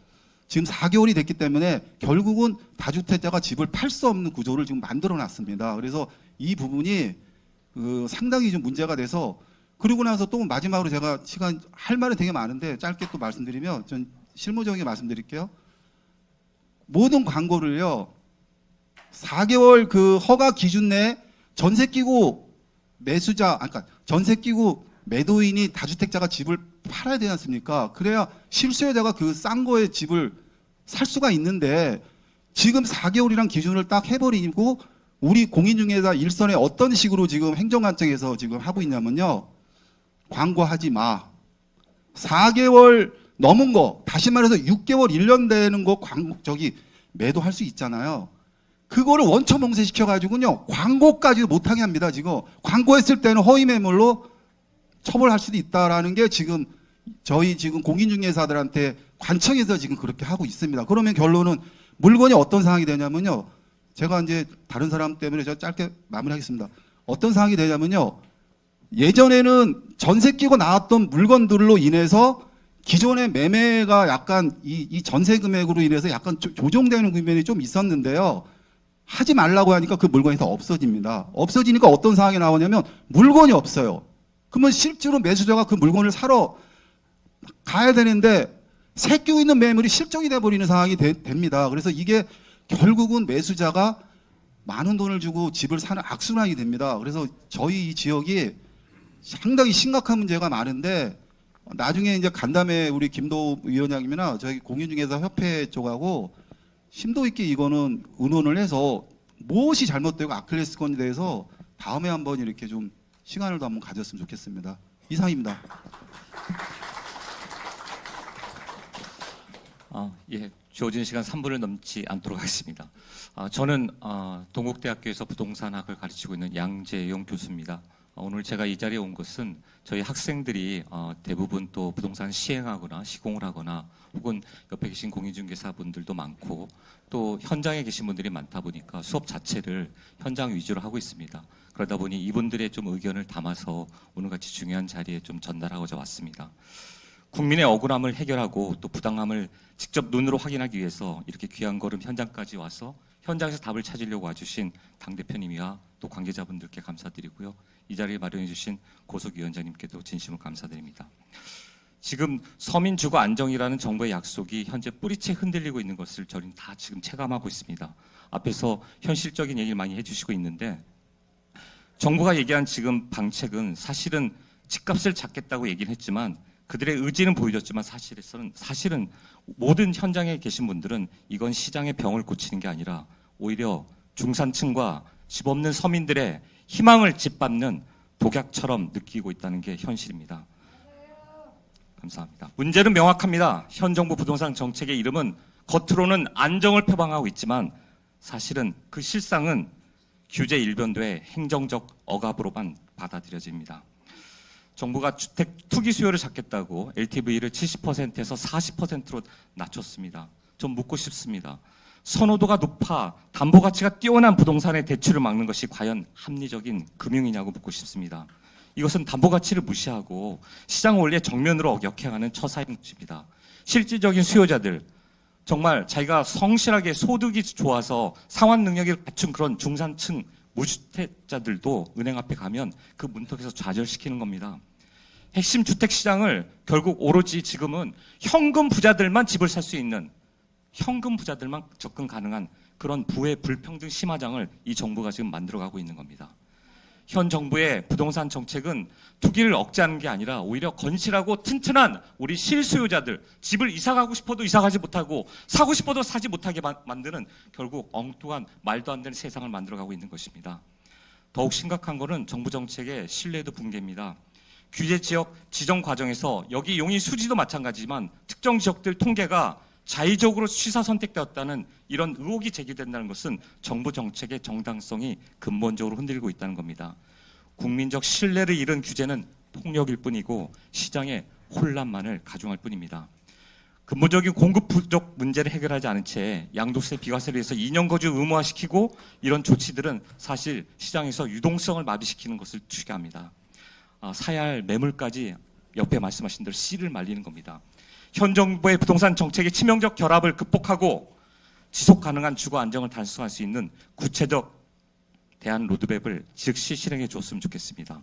지금 4개월이 됐기 때문에 결국은 다주택자가 집을 팔 수 없는 구조를 지금 만들어 놨습니다. 그래서 이 부분이 상당히 좀 문제가 돼서, 그리고 나서 또 마지막으로 제가 할 말은 되게 많은데 짧게 또 말씀드리면 전 실무적인 게 말씀드릴게요. 모든 광고를요 4개월 그 허가 기준 내에 전세 끼고 매수자, 그러니까 전세 끼고 매도인이 다주택자가 집을 팔아야 되지 않습니까? 그래야 실수요자가 그 싼 거에 집을 살 수가 있는데 지금 4개월이란 기준을 딱 해버리고 우리 공인중개사 일선에 어떤 식으로 지금 행정관청에서 지금 하고 있냐면요. 광고하지 마. 4개월 넘은 거, 다시 말해서 6개월, 1년 되는 거 매도할 수 있잖아요. 그거를 원천 봉쇄시켜가지고요. 광고까지도 못하게 합니다. 지금 광고했을 때는 허위 매물로 처벌할 수도 있다라는 게 지금 저희 지금 공인중개사들한테 관청에서 지금 그렇게 하고 있습니다. 그러면 결론은 물건이 어떤 상황이 되냐면요. 제가 이제 다른 사람 때문에 제가 짧게 마무리하겠습니다. 어떤 상황이 되냐면요. 예전에는 전세 끼고 나왔던 물건들로 인해서 기존의 매매가 약간 이 전세 금액으로 인해서 약간 조정되는 국면이 좀 있었는데요. 하지 말라고 하니까 그 물건이 다 없어집니다. 없어지니까 어떤 상황이 나오냐면 물건이 없어요. 그러면 실제로 매수자가 그 물건을 사러 가야 되는데 새끼고 있는 매물이 실적이 돼버리는 상황이 됩니다. 그래서 이게 결국은 매수자가 많은 돈을 주고 집을 사는 악순환이 됩니다. 그래서 저희 이 지역이 상당히 심각한 문제가 많은데 나중에 이제 간담회 우리 김도 위원장님이나 저희 공인중개사 협회 쪽하고 심도 있게 이거는 의논을 해서 무엇이 잘못되고 아킬레스건에 대해서 다음에 한번 이렇게 좀 시간을 더 한번 가졌으면 좋겠습니다. 이상입니다. 예, 주어진 시간 3분을 넘지 않도록 하겠습니다. 저는 동국대학교에서 부동산학을 가르치고 있는 양재용 교수입니다. 오늘 제가 이 자리에 온 것은 저희 학생들이 대부분 또 부동산 시행하거나 시공을 하거나 혹은 옆에 계신 공인중개사분들도 많고 또 현장에 계신 분들이 많다 보니까 수업 자체를 현장 위주로 하고 있습니다. 그러다 보니 이분들의 좀 의견을 담아서 오늘같이 중요한 자리에 좀 전달하고자 왔습니다. 국민의 억울함을 해결하고 또 부당함을 직접 눈으로 확인하기 위해서 이렇게 귀한 걸음 현장까지 와서 현장에서 답을 찾으려고 와주신 당대표님이와 또 관계자분들께 감사드리고요. 이 자리를 마련해 주신 고석위원장님께도 진심으로 감사드립니다. 지금 서민 주거 안정이라는 정부의 약속이 현재 뿌리채 흔들리고 있는 것을 저희는 다 지금 체감하고 있습니다. 앞에서 현실적인 얘기를 많이 해주시고 있는데 정부가 얘기한 지금 방책은 사실은 집값을 잡겠다고 얘기를 했지만 그들의 의지는 보여줬지만 사실은 모든 현장에 계신 분들은 이건 시장의 병을 고치는 게 아니라 오히려 중산층과 집 없는 서민들의 희망을 짓밟는 독약처럼 느끼고 있다는 게 현실입니다. 감사합니다. 문제는 명확합니다. 현 정부 부동산 정책의 이름은 겉으로는 안정을 표방하고 있지만 사실은 그 실상은 규제 일변도의 행정적 억압으로만 받아들여집니다. 정부가 주택 투기 수요를 잡겠다고 LTV를 70%에서 40%로 낮췄습니다. 좀 묻고 싶습니다. 선호도가 높아 담보 가치가 뛰어난 부동산의 대출을 막는 것이 과연 합리적인 금융이냐고 묻고 싶습니다. 이것은 담보 가치를 무시하고 시장 원리의 정면으로 역행하는 처사행위입니다. 실질적인 수요자들, 정말 자기가 성실하게 소득이 좋아서 상환 능력이 갖춘 그런 중산층 무주택자들도 은행 앞에 가면 그 문턱에서 좌절시키는 겁니다. 핵심 주택 시장을 결국 오로지 지금은 현금 부자들만 집을 살 수 있는 현금 부자들만 접근 가능한 그런 부의 불평등 심화장을 이 정부가 지금 만들어가고 있는 겁니다. 현 정부의 부동산 정책은 투기를 억제하는 게 아니라 오히려 건실하고 튼튼한 우리 실수요자들, 집을 이사가고 싶어도 이사가지 못하고 사고 싶어도 사지 못하게 만드는 결국 엉뚱한 말도 안 되는 세상을 만들어가고 있는 것입니다. 더욱 심각한 것은 정부 정책의 신뢰도 붕괴입니다. 규제 지역 지정 과정에서 여기 용인 수지도 마찬가지지만 특정 지역들 통계가 자의적으로 취사 선택되었다는 이런 의혹이 제기된다는 것은 정부 정책의 정당성이 근본적으로 흔들리고 있다는 겁니다. 국민적 신뢰를 잃은 규제는 폭력일 뿐이고 시장의 혼란만을 가중할 뿐입니다. 근본적인 공급 부족 문제를 해결하지 않은 채 양도세 비과세를 위해서 2년 거주 의무화시키고 이런 조치들은 사실 시장에서 유동성을 마비시키는 것을 추계합니다. 사야 할 매물까지 옆에 말씀하신 대로 씨를 말리는 겁니다. 현 정부의 부동산 정책의 치명적 결합을 극복하고 지속 가능한 주거 안정을 달성할 수 있는 구체적 대안 로드맵을 즉시 실행해 줬으면 좋겠습니다.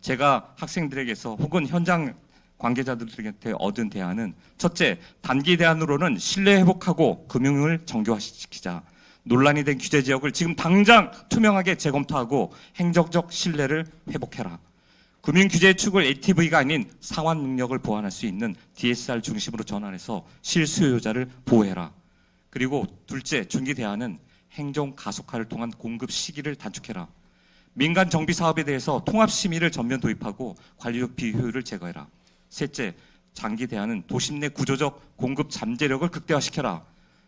제가 학생들에게서 혹은 현장 관계자들한테 얻은 대안은 첫째, 단기 대안으로는 신뢰 회복하고 금융을 정교화시키자. 논란이 된 규제 지역을 지금 당장 투명하게 재검토하고 행정적 신뢰를 회복해라. 금융 규제의 축을 ATV가 아닌 상환 능력을 보완할 수 있는 DSR 중심으로 전환해서 실수요자를 보호해라. 그리고 둘째, 중기 대안은 행정 가속화를 통한 공급 시기를 단축해라. 민간 정비 사업에 대해서 통합 심의를 전면 도입하고 관리적 비효율을 제거해라. 셋째, 장기 대안은 도심 내 구조적 공급 잠재력을 극대화시켜라.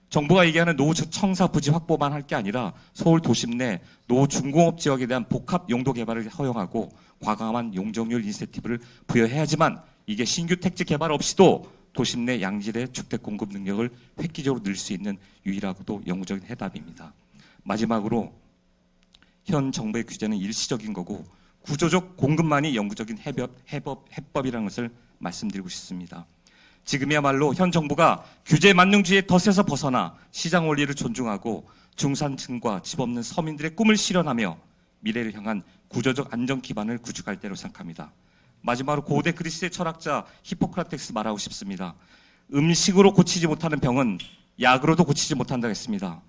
정부가 얘기하는 노후 청사 부지 확보만 할 게 아니라 서울 도심 내 노후 중공업 지역에 대한 복합 용도 개발을 허용하고 과감한 용적률 인센티브를 부여해야지만 이게 신규 택지 개발 없이도 도심 내 양질의 주택 공급 능력을 획기적으로 늘 수 있는 유일하고도 영구적인 해답입니다. 마지막으로 현 정부의 규제는 일시적인 거고 구조적 공급만이 영구적인 해법이라는 것을 말씀드리고 싶습니다. 지금이야말로 현 정부가 규제 만능주의의 덫에서 벗어나 시장 원리를 존중하고 중산층과 집 없는 서민들의 꿈을 실현하며 미래를 향한 구조적 안정 기반을 구축할 때로 생각합니다. 마지막으로 고대 그리스의 철학자 히포크라테스 말하고 싶습니다. 음식으로 고치지 못하는 병은 약으로도 고치지 못한다고 했습니다.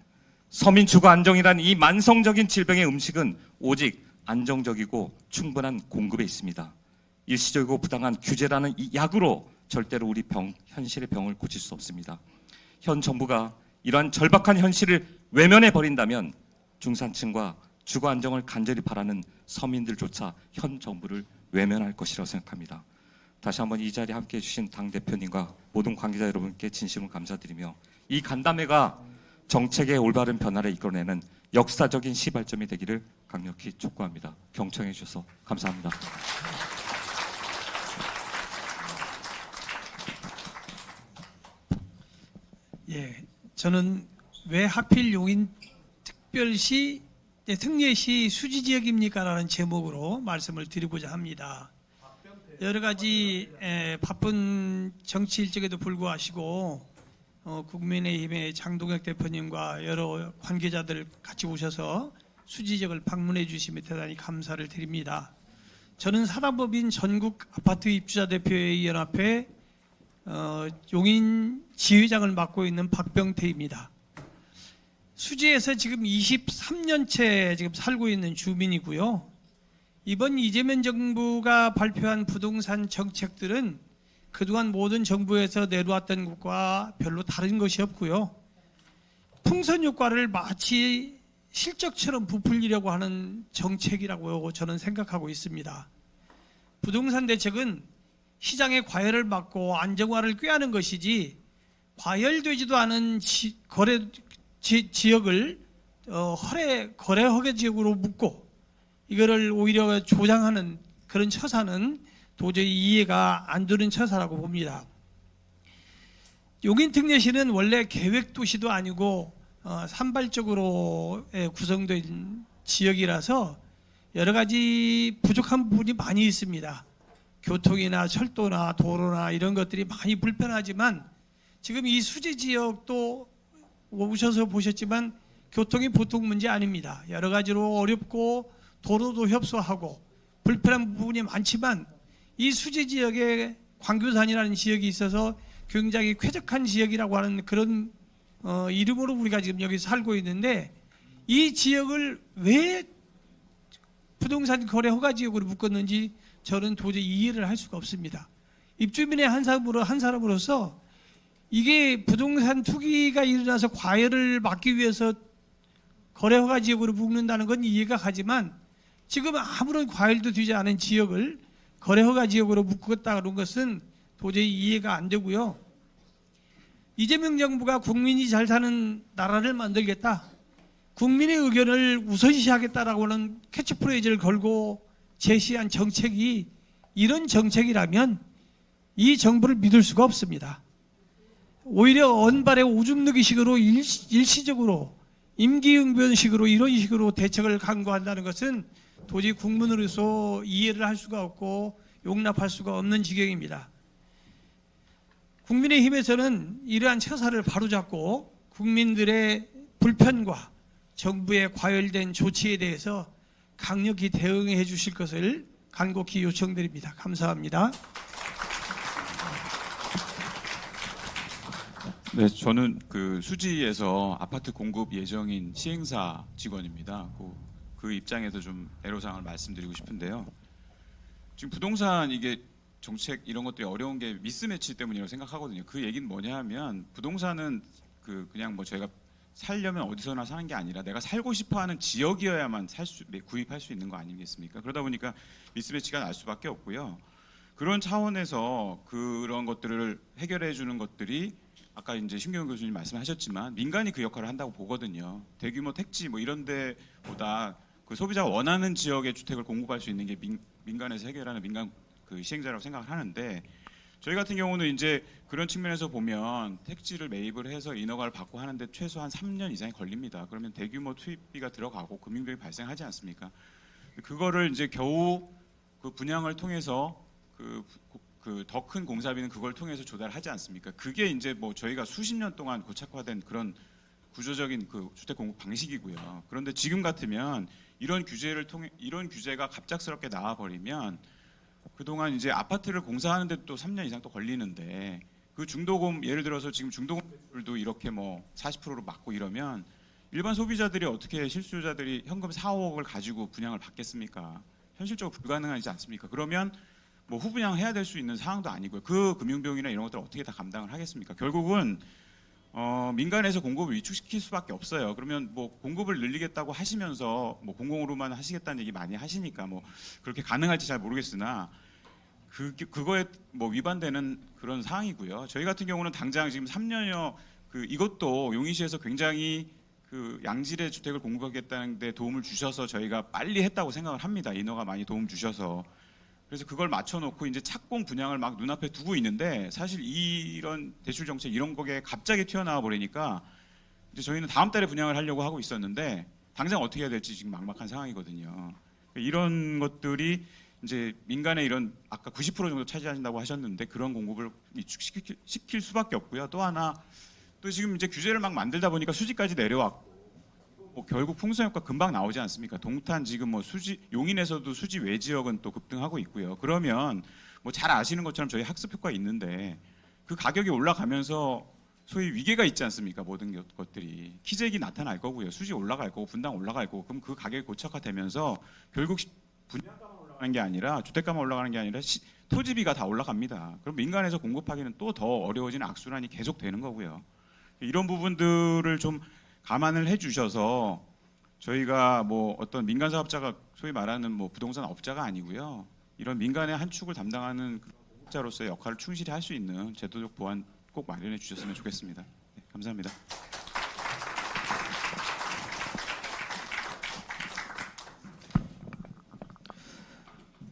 서민 주거 안정이란 이 만성적인 질병의 음식은 오직 안정적이고 충분한 공급에 있습니다. 일시적이고 부당한 규제라는 이 약으로 절대로 우리 현실의 병을 고칠 수 없습니다. 현 정부가 이러한 절박한 현실을 외면해 버린다면 중산층과 주거 안정을 간절히 바라는 서민들조차 현 정부를 외면할 것이라고 생각합니다. 다시 한번 이 자리에 함께해 주신 당대표님과 모든 관계자 여러분께 진심으로 감사드리며 이 간담회가 정책의 올바른 변화를 이끌어내는 역사적인 시발점이 되기를 강력히 촉구합니다. 경청해 주셔서 감사합니다. 예, 저는 왜 하필 용인특별시 특례시 수지지역입니까라는 제목으로 말씀을 드리고자 합니다. 여러 가지 바쁜 정치 일정에도 불구하시고 국민의힘의 장동혁 대표님과 여러 관계자들 같이 오셔서 수지지역을 방문해 주시면 대단히 감사를 드립니다. 저는 사단법인 전국 아파트 입주자 대표회의 연합회 용인 지회장을 맡고 있는 박병태입니다. 수지에서 지금 23년째 지금 살고 있는 주민이고요. 이번 이재명 정부가 발표한 부동산 정책들은 그동안 모든 정부에서 내놓았던 것과 별로 다른 것이 없고요. 풍선 효과를 마치 실적처럼 부풀리려고 하는 정책이라고 저는 생각하고 있습니다. 부동산 대책은 시장의 과열을 막고 안정화를 꾀하는 것이지 과열되지도 않은 지역을 거래 허가 지역으로 묶고 이거를 오히려 조장하는 그런 처사는 도저히 이해가 안 되는 처사라고 봅니다. 용인특례시는 원래 계획도시도 아니고 산발적으로 구성된 지역이라서 여러 가지 부족한 부분이 많이 있습니다. 교통이나 철도나 도로나 이런 것들이 많이 불편하지만 지금 이 수지 지역도 오셔서 보셨지만 교통이 보통 문제 아닙니다. 여러 가지로 어렵고 도로도 협소하고 불편한 부분이 많지만 이 수지 지역에 광교산이라는 지역이 있어서 굉장히 쾌적한 지역이라고 하는 그런 이름으로 우리가 지금 여기 살고 있는데 이 지역을 왜 부동산 거래 허가 지역으로 묶었는지 저는 도저히 이해를 할 수가 없습니다. 입주민의 한 사람으로서 이게 부동산 투기가 일어나서 과열을 막기 위해서 거래 허가 지역으로 묶는다는 건 이해가 가지만 지금 아무런 과열도 되지 않은 지역을 거래 허가 지역으로 묶었다는 것은 도저히 이해가 안 되고요. 이재명 정부가 국민이 잘 사는 나라를 만들겠다. 국민의 의견을 우선시하겠다라고 하는 캐치프레이즈를 걸고 제시한 정책이 이런 정책이라면 이 정부를 믿을 수가 없습니다. 오히려 언발의 오줌 누기식으로 일시적으로 임기응변식으로 이런 식으로 대책을 강구한다는 것은 도저히 국민으로서 이해를 할 수가 없고 용납할 수가 없는 지경입니다. 국민의힘에서는 이러한 처사를 바로잡고 국민들의 불편과 정부의 과열된 조치에 대해서 강력히 대응해 주실 것을 간곡히 요청드립니다. 감사합니다. 네, 저는 그 수지에서 아파트 공급 예정인 시행사 직원입니다. 그 입장에서 좀 애로사항을 말씀드리고 싶은데요. 지금 부동산 이게 정책 이런 것들이 어려운 게 미스매치 때문이라고 생각하거든요. 그 얘기는 뭐냐 하면 부동산은 그냥 뭐 저희가 살려면 어디서나 사는 게 아니라 내가 살고 싶어하는 지역이어야만 구입할 수 있는 거 아니겠습니까? 그러다 보니까 미스매치가 날 수밖에 없고요. 그런 차원에서 그런 것들을 해결해 주는 것들이 아까 이제 심경훈 교수님 말씀하셨지만 민간이 그 역할을 한다고 보거든요. 대규모 택지 뭐 이런 데보다 그 소비자가 원하는 지역의 주택을 공급할 수 있는 게 민간에서 해결하는 민간 그 시행자라고 생각을 하는데 저희 같은 경우는 이제 그런 측면에서 보면 택지를 매입을 해서 인허가를 받고 하는데 최소한 3년 이상이 걸립니다. 그러면 대규모 투입비가 들어가고 금융비용이 발생하지 않습니까? 그거를 이제 겨우 그 분양을 통해서 그 더 큰 공사비는 그걸 통해서 조달하지 않습니까? 그게 이제 뭐 저희가 수십 년 동안 고착화된 그런 구조적인 그 주택 공급 방식이고요. 그런데 지금 같으면 이런 규제가 갑작스럽게 나와 버리면 그동안 이제 아파트를 공사하는데 또 3년 이상 또 걸리는데 그 중도금 예를 들어서 지금 중도금 대출도 이렇게 뭐 40%로 막고 이러면 일반 소비자들이 어떻게 실수요자들이 현금 4, 5억을 가지고 분양을 받겠습니까? 현실적으로 불가능하지 않습니까? 그러면 뭐 후분양해야 될 수 있는 상황도 아니고요. 그 금융비용이나 이런 것들을 어떻게 다 감당을 하겠습니까? 결국은 민간에서 공급을 위축시킬 수밖에 없어요. 그러면 뭐 공급을 늘리겠다고 하시면서 뭐 공공으로만 하시겠다는 얘기 많이 하시니까 뭐 그렇게 가능할지 잘 모르겠으나 그거에 뭐 위반되는 그런 상황이고요. 저희 같은 경우는 당장 지금 3년여 이것도 용인시에서 굉장히 그 양질의 주택을 공급하겠다는 데 도움을 주셔서 저희가 빨리 했다고 생각을 합니다. 인허가 많이 도움 주셔서. 그래서 그걸 맞춰놓고 이제 착공 분양을 막 눈앞에 두고 있는데 사실 이런 대출 정책 이런 거에 갑자기 튀어나와 버리니까 이제 저희는 다음 달에 분양을 하려고 하고 있었는데 당장 어떻게 해야 될지 지금 막막한 상황이거든요. 이런 것들이 이제 민간의 이런 아까 90% 정도 차지한다고 하셨는데 그런 공급을 위축시킬 수밖에 없고요. 또 하나 또 지금 이제 규제를 막 만들다 보니까 수지까지 내려왔고 뭐 결국 풍선 효과 금방 나오지 않습니까? 동탄 지금 뭐 용인에서도 수지 외 지역은 또 급등하고 있고요. 그러면 뭐 잘 아시는 것처럼 저희 학습 효과 있는데 그 가격이 올라가면서 소위 위계가 있지 않습니까? 모든 것들이 키재기 나타날 거고요. 수지 올라갈 거고 분당 올라갈 거고 그럼 그 가격이 고착화되면서 결국 분양가만 올라가는 게 아니라 주택가만 올라가는 게 아니라 토지비가 다 올라갑니다. 그럼 민간에서 공급하기는 또 더 어려워지는 악순환이 계속 되는 거고요. 이런 부분들을 좀 감안을 해주셔서 저희가 뭐 어떤 민간 사업자가 소위 말하는 뭐 부동산 업자가 아니고요. 이런 민간의 한 축을 담당하는 공급자로서의 역할을 충실히 할 수 있는 제도적 보완 꼭 마련해 주셨으면 좋겠습니다. 네, 감사합니다.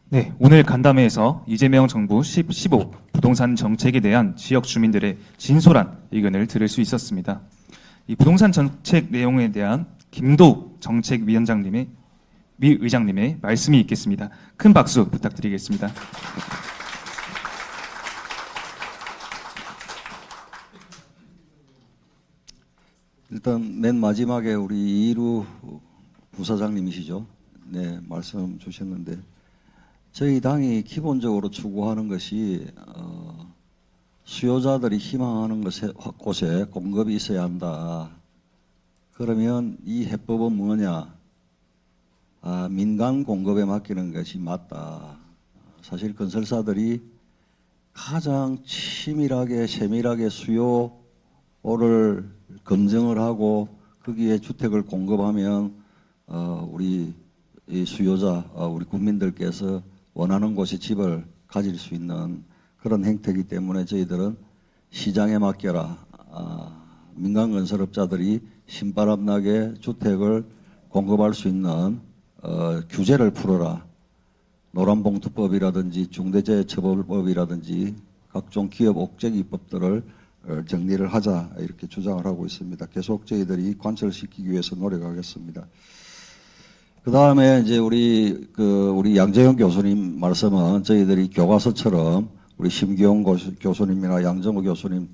네, 오늘 간담회에서 이재명 정부 15 부동산 정책에 대한 지역 주민들의 진솔한 의견을 들을 수 있었습니다. 이 부동산 정책 내용에 대한 김도욱 정책위원장님의 미 의장님의 말씀이 있겠습니다. 큰 박수 부탁드리겠습니다. 일단 맨 마지막에 우리 이루 부사장님이시죠. 네, 말씀 주셨는데 저희 당이 기본적으로 추구하는 것이 수요자들이 희망하는 곳에 공급이 있어야 한다. 그러면 이 해법은 뭐냐? 민간 공급에 맡기는 것이 맞다. 사실 건설사들이 가장 치밀하게 세밀하게 수요를 검증을 하고 거기에 주택을 공급하면 우리 수요자, 우리 국민들께서 원하는 곳에 집을 가질 수 있는 그런 행태이기 때문에 저희들은 시장에 맡겨라. 민간 건설업자들이 신바람나게 주택을 공급할 수 있는 규제를 풀어라. 노란봉투법이라든지 중대재해처벌법이라든지 각종 기업 옥죄기법들을 정리를 하자 이렇게 주장을 하고 있습니다. 계속 저희들이 관철시키기 위해서 노력하겠습니다. 그 다음에 이제 우리 양재영 교수님 말씀은 저희들이 교과서처럼 우리 심기용 교수님이나 양정호 교수님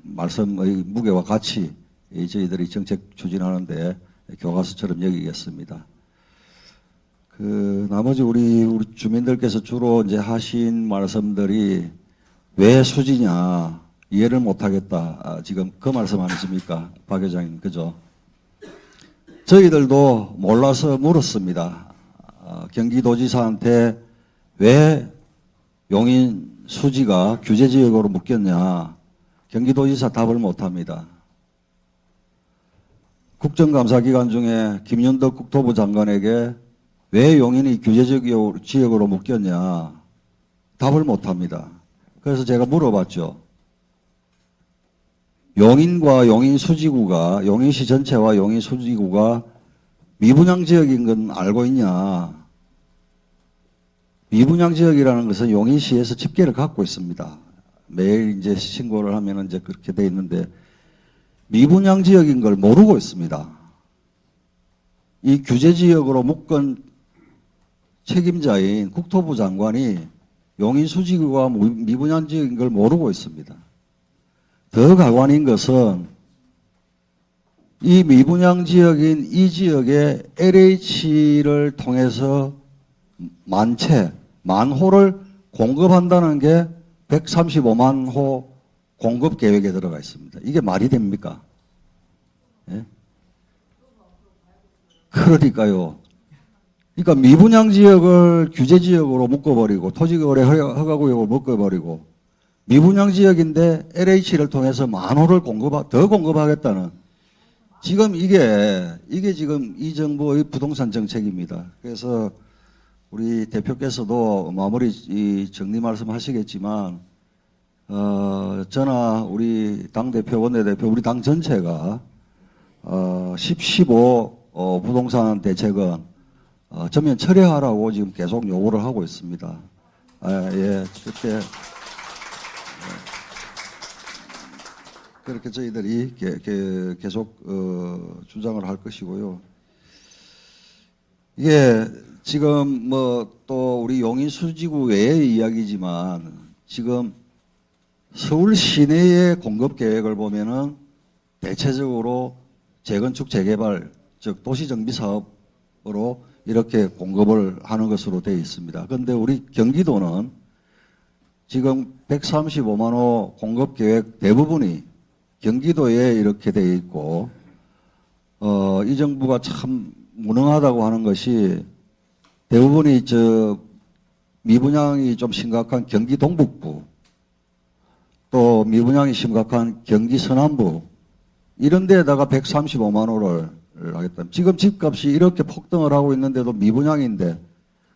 말씀의 무게와 같이 저희들이 정책 추진하는데 교과서처럼 여기겠습니다. 나머지 우리 주민들께서 주로 이제 하신 말씀들이 왜 수지냐, 이해를 못하겠다. 지금 그 말씀 아니십니까? 박 회장님, 그죠? 저희들도 몰라서 물었습니다. 경기도지사한테 왜 용인 수지가 규제지역으로 묶였냐. 경기도지사 답을 못합니다. 국정감사 기간 중에 김윤덕 국토부 장관에게 왜 용인이 규제지역으로 묶였냐. 답을 못합니다. 그래서 제가 물어봤죠. 용인과 용인수지구가, 용인시 전체와 용인수지구가 미분양 지역인 건 알고 있냐. 미분양 지역이라는 것은 용인시에서 집계를 갖고 있습니다. 매일 이제 신고를 하면 이제 그렇게 돼 있는데 미분양 지역인 걸 모르고 있습니다. 이 규제지역으로 묶은 책임자인 국토부 장관이 용인수지구가 미분양 지역인 걸 모르고 있습니다. 더 가관인 것은 이 미분양 지역인 이 지역에 LH를 통해서 만호를 공급한다는 게 135만 호 공급 계획에 들어가 있습니다. 이게 말이 됩니까? 예? 그러니까요. 그러니까 미분양 지역을 규제 지역으로 묶어버리고 토지거래 허가구역을 묶어버리고 미분양 지역인데 LH를 통해서 만호를 더 공급하겠다는 지금 이게 지금 이 정부의 부동산 정책입니다. 그래서 우리 대표께서도 마무리 정리 말씀하시겠지만 저나 우리 당대표, 원내대표, 우리 당 전체가 15 부동산 대책은 전면 철회하라고 지금 계속 요구를 하고 있습니다. 예, 그때 그렇게 저희들이 계속 주장을 할 것이고요. 이게 지금 뭐 또 우리 용인 수지구 외의 이야기지만 지금 서울 시내의 공급 계획을 보면은 대체적으로 재건축 재개발 즉 도시정비 사업으로 이렇게 공급을 하는 것으로 되어 있습니다. 그런데 우리 경기도는 지금 135만 호 공급 계획 대부분이 경기도에 이렇게 되어 있고 이 정부가 참 무능하다고 하는 것이 대부분이 미분양이 좀 심각한 경기 동북부 또 미분양이 심각한 경기 서남부 이런 데에다가 135만 호를 하겠다. 지금 집값이 이렇게 폭등을 하고 있는데도 미분양인데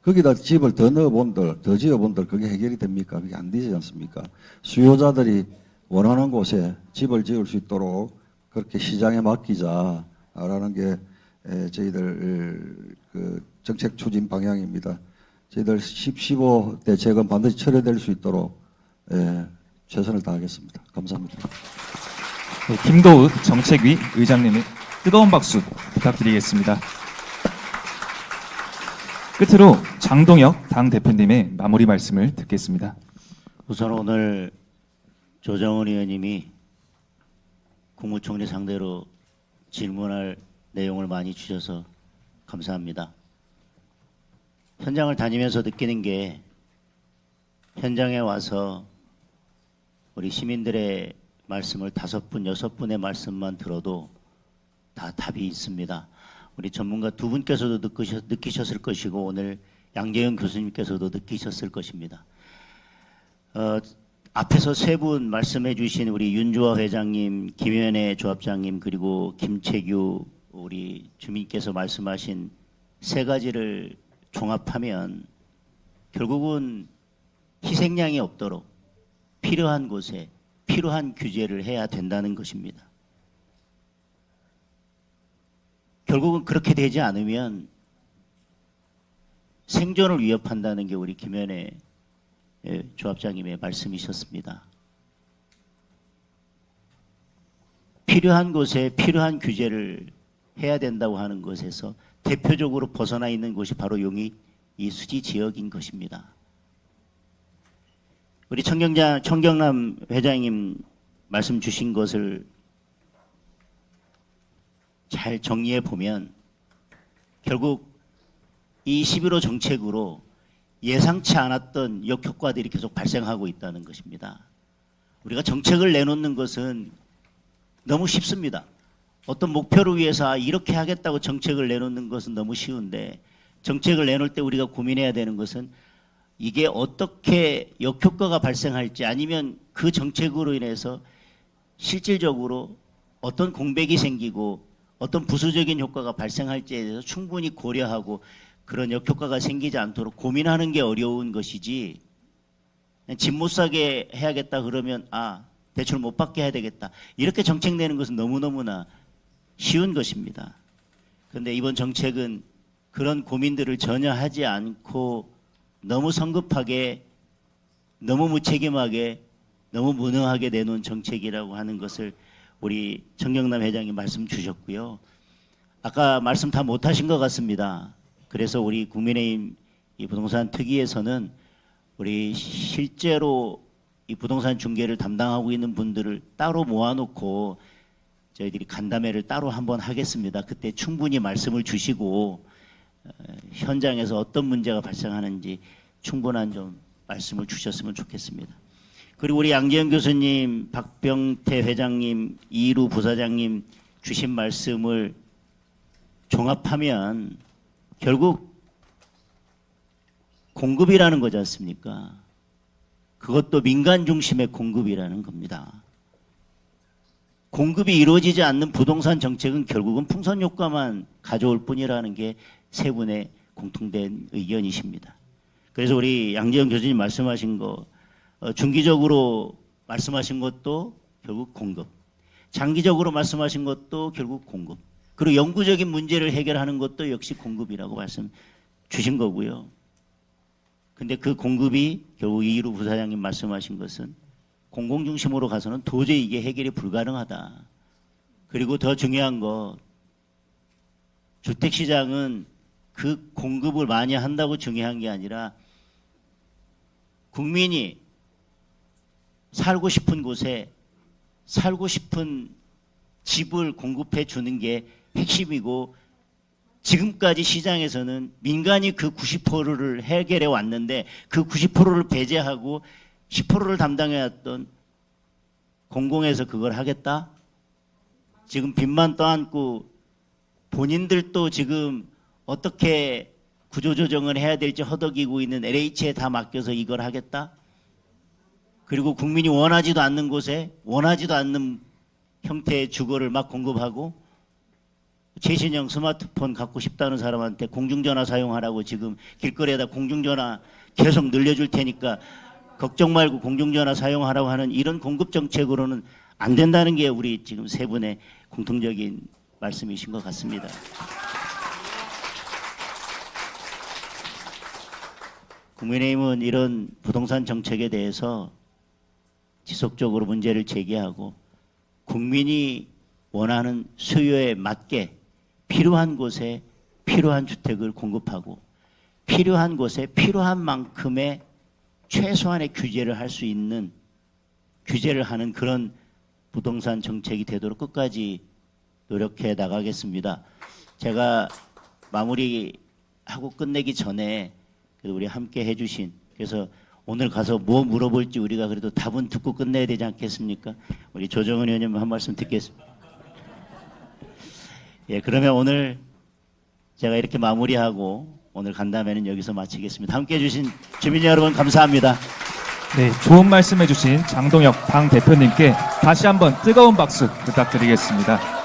거기다 집을 더 넣어본들, 더 지어본들 그게 해결이 됩니까? 그게 안 되지 않습니까? 수요자들이 원하는 곳에 집을 지을 수 있도록 그렇게 시장에 맡기자라는 게 저희들 그 정책 추진 방향입니다. 저희들 15 대책은 반드시 철회될 수 있도록 최선을 다하겠습니다. 감사합니다. 네, 김도우 정책위 의장님의 뜨거운 박수 부탁드리겠습니다. 끝으로 장동혁 당대표님의 마무리 말씀을 듣겠습니다. 우선 오늘 조정훈 의원님이 국무총리 상대로 질문할 내용을 많이 주셔서 감사합니다. 현장을 다니면서 느끼는 게 현장에 와서 우리 시민들의 말씀을 5분, 6분의 말씀만 들어도 다 답이 있습니다. 우리 전문가 두 분께서도 느끼셨을 것이고 오늘 양재영 교수님께서도 느끼셨을 것입니다. 앞에서 세 분 말씀해 주신 우리 윤주화 회장님, 김현애 조합장님 그리고 김채규 우리 주민께서 말씀하신 세 가지를 종합하면 결국은 희생양이 없도록 필요한 곳에 필요한 규제를 해야 된다는 것입니다. 결국은 그렇게 되지 않으면 생존을 위협한다는 게 우리 김현애 조합장님의 말씀이셨습니다. 필요한 곳에 필요한 규제를 해야 된다고 하는 것에서 대표적으로 벗어나 있는 곳이 바로 용인 이 수지 지역인 것입니다. 우리 청경남 회장님 말씀 주신 것을 잘 정리해 보면 결국 이 11호 정책으로 예상치 않았던 역효과들이 계속 발생하고 있다는 것입니다. 우리가 정책을 내놓는 것은 너무 쉽습니다. 어떤 목표를 위해서 이렇게 하겠다고 정책을 내놓는 것은 너무 쉬운데, 정책을 내놓을 때 우리가 고민해야 되는 것은 이게 어떻게 역효과가 발생할지, 아니면 그 정책으로 인해서 실질적으로 어떤 공백이 생기고 어떤 부수적인 효과가 발생할지에 대해서 충분히 고려하고 그런 역효과가 생기지 않도록 고민하는 게 어려운 것이지, 집 못 사게 해야겠다 그러면 대출 못 받게 해야 되겠다, 이렇게 정책 내는 것은 너무너무나 쉬운 것입니다. 그런데 이번 정책은 그런 고민들을 전혀 하지 않고 너무 성급하게, 너무 무책임하게, 너무 무능하게 내놓은 정책이라고 하는 것을 우리 정경남 회장님 말씀 주셨고요. 아까 말씀 다 못하신 것 같습니다. 그래서 우리 국민의힘 이 부동산 특위에서는 우리 실제로 이 부동산 중개를 담당하고 있는 분들을 따로 모아놓고 저희들이 간담회를 따로 한번 하겠습니다. 그때 충분히 말씀을 주시고 현장에서 어떤 문제가 발생하는지 충분한 좀 말씀을 주셨으면 좋겠습니다. 그리고 우리 양재현 교수님, 박병태 회장님, 이루 부사장님 주신 말씀을 종합하면 결국 공급이라는 거지 않습니까? 그것도 민간 중심의 공급이라는 겁니다. 공급이 이루어지지 않는 부동산 정책은 결국은 풍선 효과만 가져올 뿐이라는 게 세 분의 공통된 의견이십니다. 그래서 우리 양재현 교수님 말씀하신 거, 중기적으로 말씀하신 것도 결국 공급, 장기적으로 말씀하신 것도 결국 공급, 그리고 영구적인 문제를 해결하는 것도 역시 공급이라고 말씀 주신 거고요. 근데 그 공급이 결국 이루 부사장님 말씀하신 것은 공공 중심으로 가서는 도저히 이게 해결이 불가능하다. 그리고 더 중요한 거, 주택시장은 그 공급을 많이 한다고 중요한 게 아니라 국민이 살고 싶은 곳에 살고 싶은 집을 공급해 주는 게 핵심이고, 지금까지 시장에서는 민간이 그 90%를 해결해 왔는데 그 90%를 배제하고 10%를 담당해왔던 공공에서 그걸 하겠다? 지금 빚만 떠안고 본인들도 지금 어떻게 구조조정을 해야 될지 허덕이고 있는 LH에 다 맡겨서 이걸 하겠다? 그리고 국민이 원하지도 않는 곳에 원하지도 않는 형태의 주거를 막 공급하고, 최신형 스마트폰 갖고 싶다는 사람한테 공중전화 사용하라고 지금 길거리에다 공중전화 계속 늘려줄 테니까 걱정 말고 공중전화 사용하라고 하는 이런 공급 정책으로는 안 된다는 게 우리 지금 세 분의 공통적인 말씀이신 것 같습니다. 국민의힘은 이런 부동산 정책에 대해서 지속적으로 문제를 제기하고 국민이 원하는 수요에 맞게 필요한 곳에 필요한 주택을 공급하고 필요한 곳에 필요한 만큼의 최소한의 규제를 할 수 있는, 규제를 하는 그런 부동산 정책이 되도록 끝까지 노력해 나가겠습니다. 제가 마무리하고 끝내기 전에 우리 함께 해주신, 그래서 오늘 가서 뭐 물어볼지 우리가 그래도 답은 듣고 끝내야 되지 않겠습니까? 우리 조정은 의원님 한 말씀 듣겠습니다. 예, 그러면 오늘 제가 이렇게 마무리하고 오늘 간담회는 여기서 마치겠습니다. 함께 해주신 주민 여러분 감사합니다. 네, 좋은 말씀 해주신 장동혁 당 대표님께 다시 한번 뜨거운 박수 부탁드리겠습니다.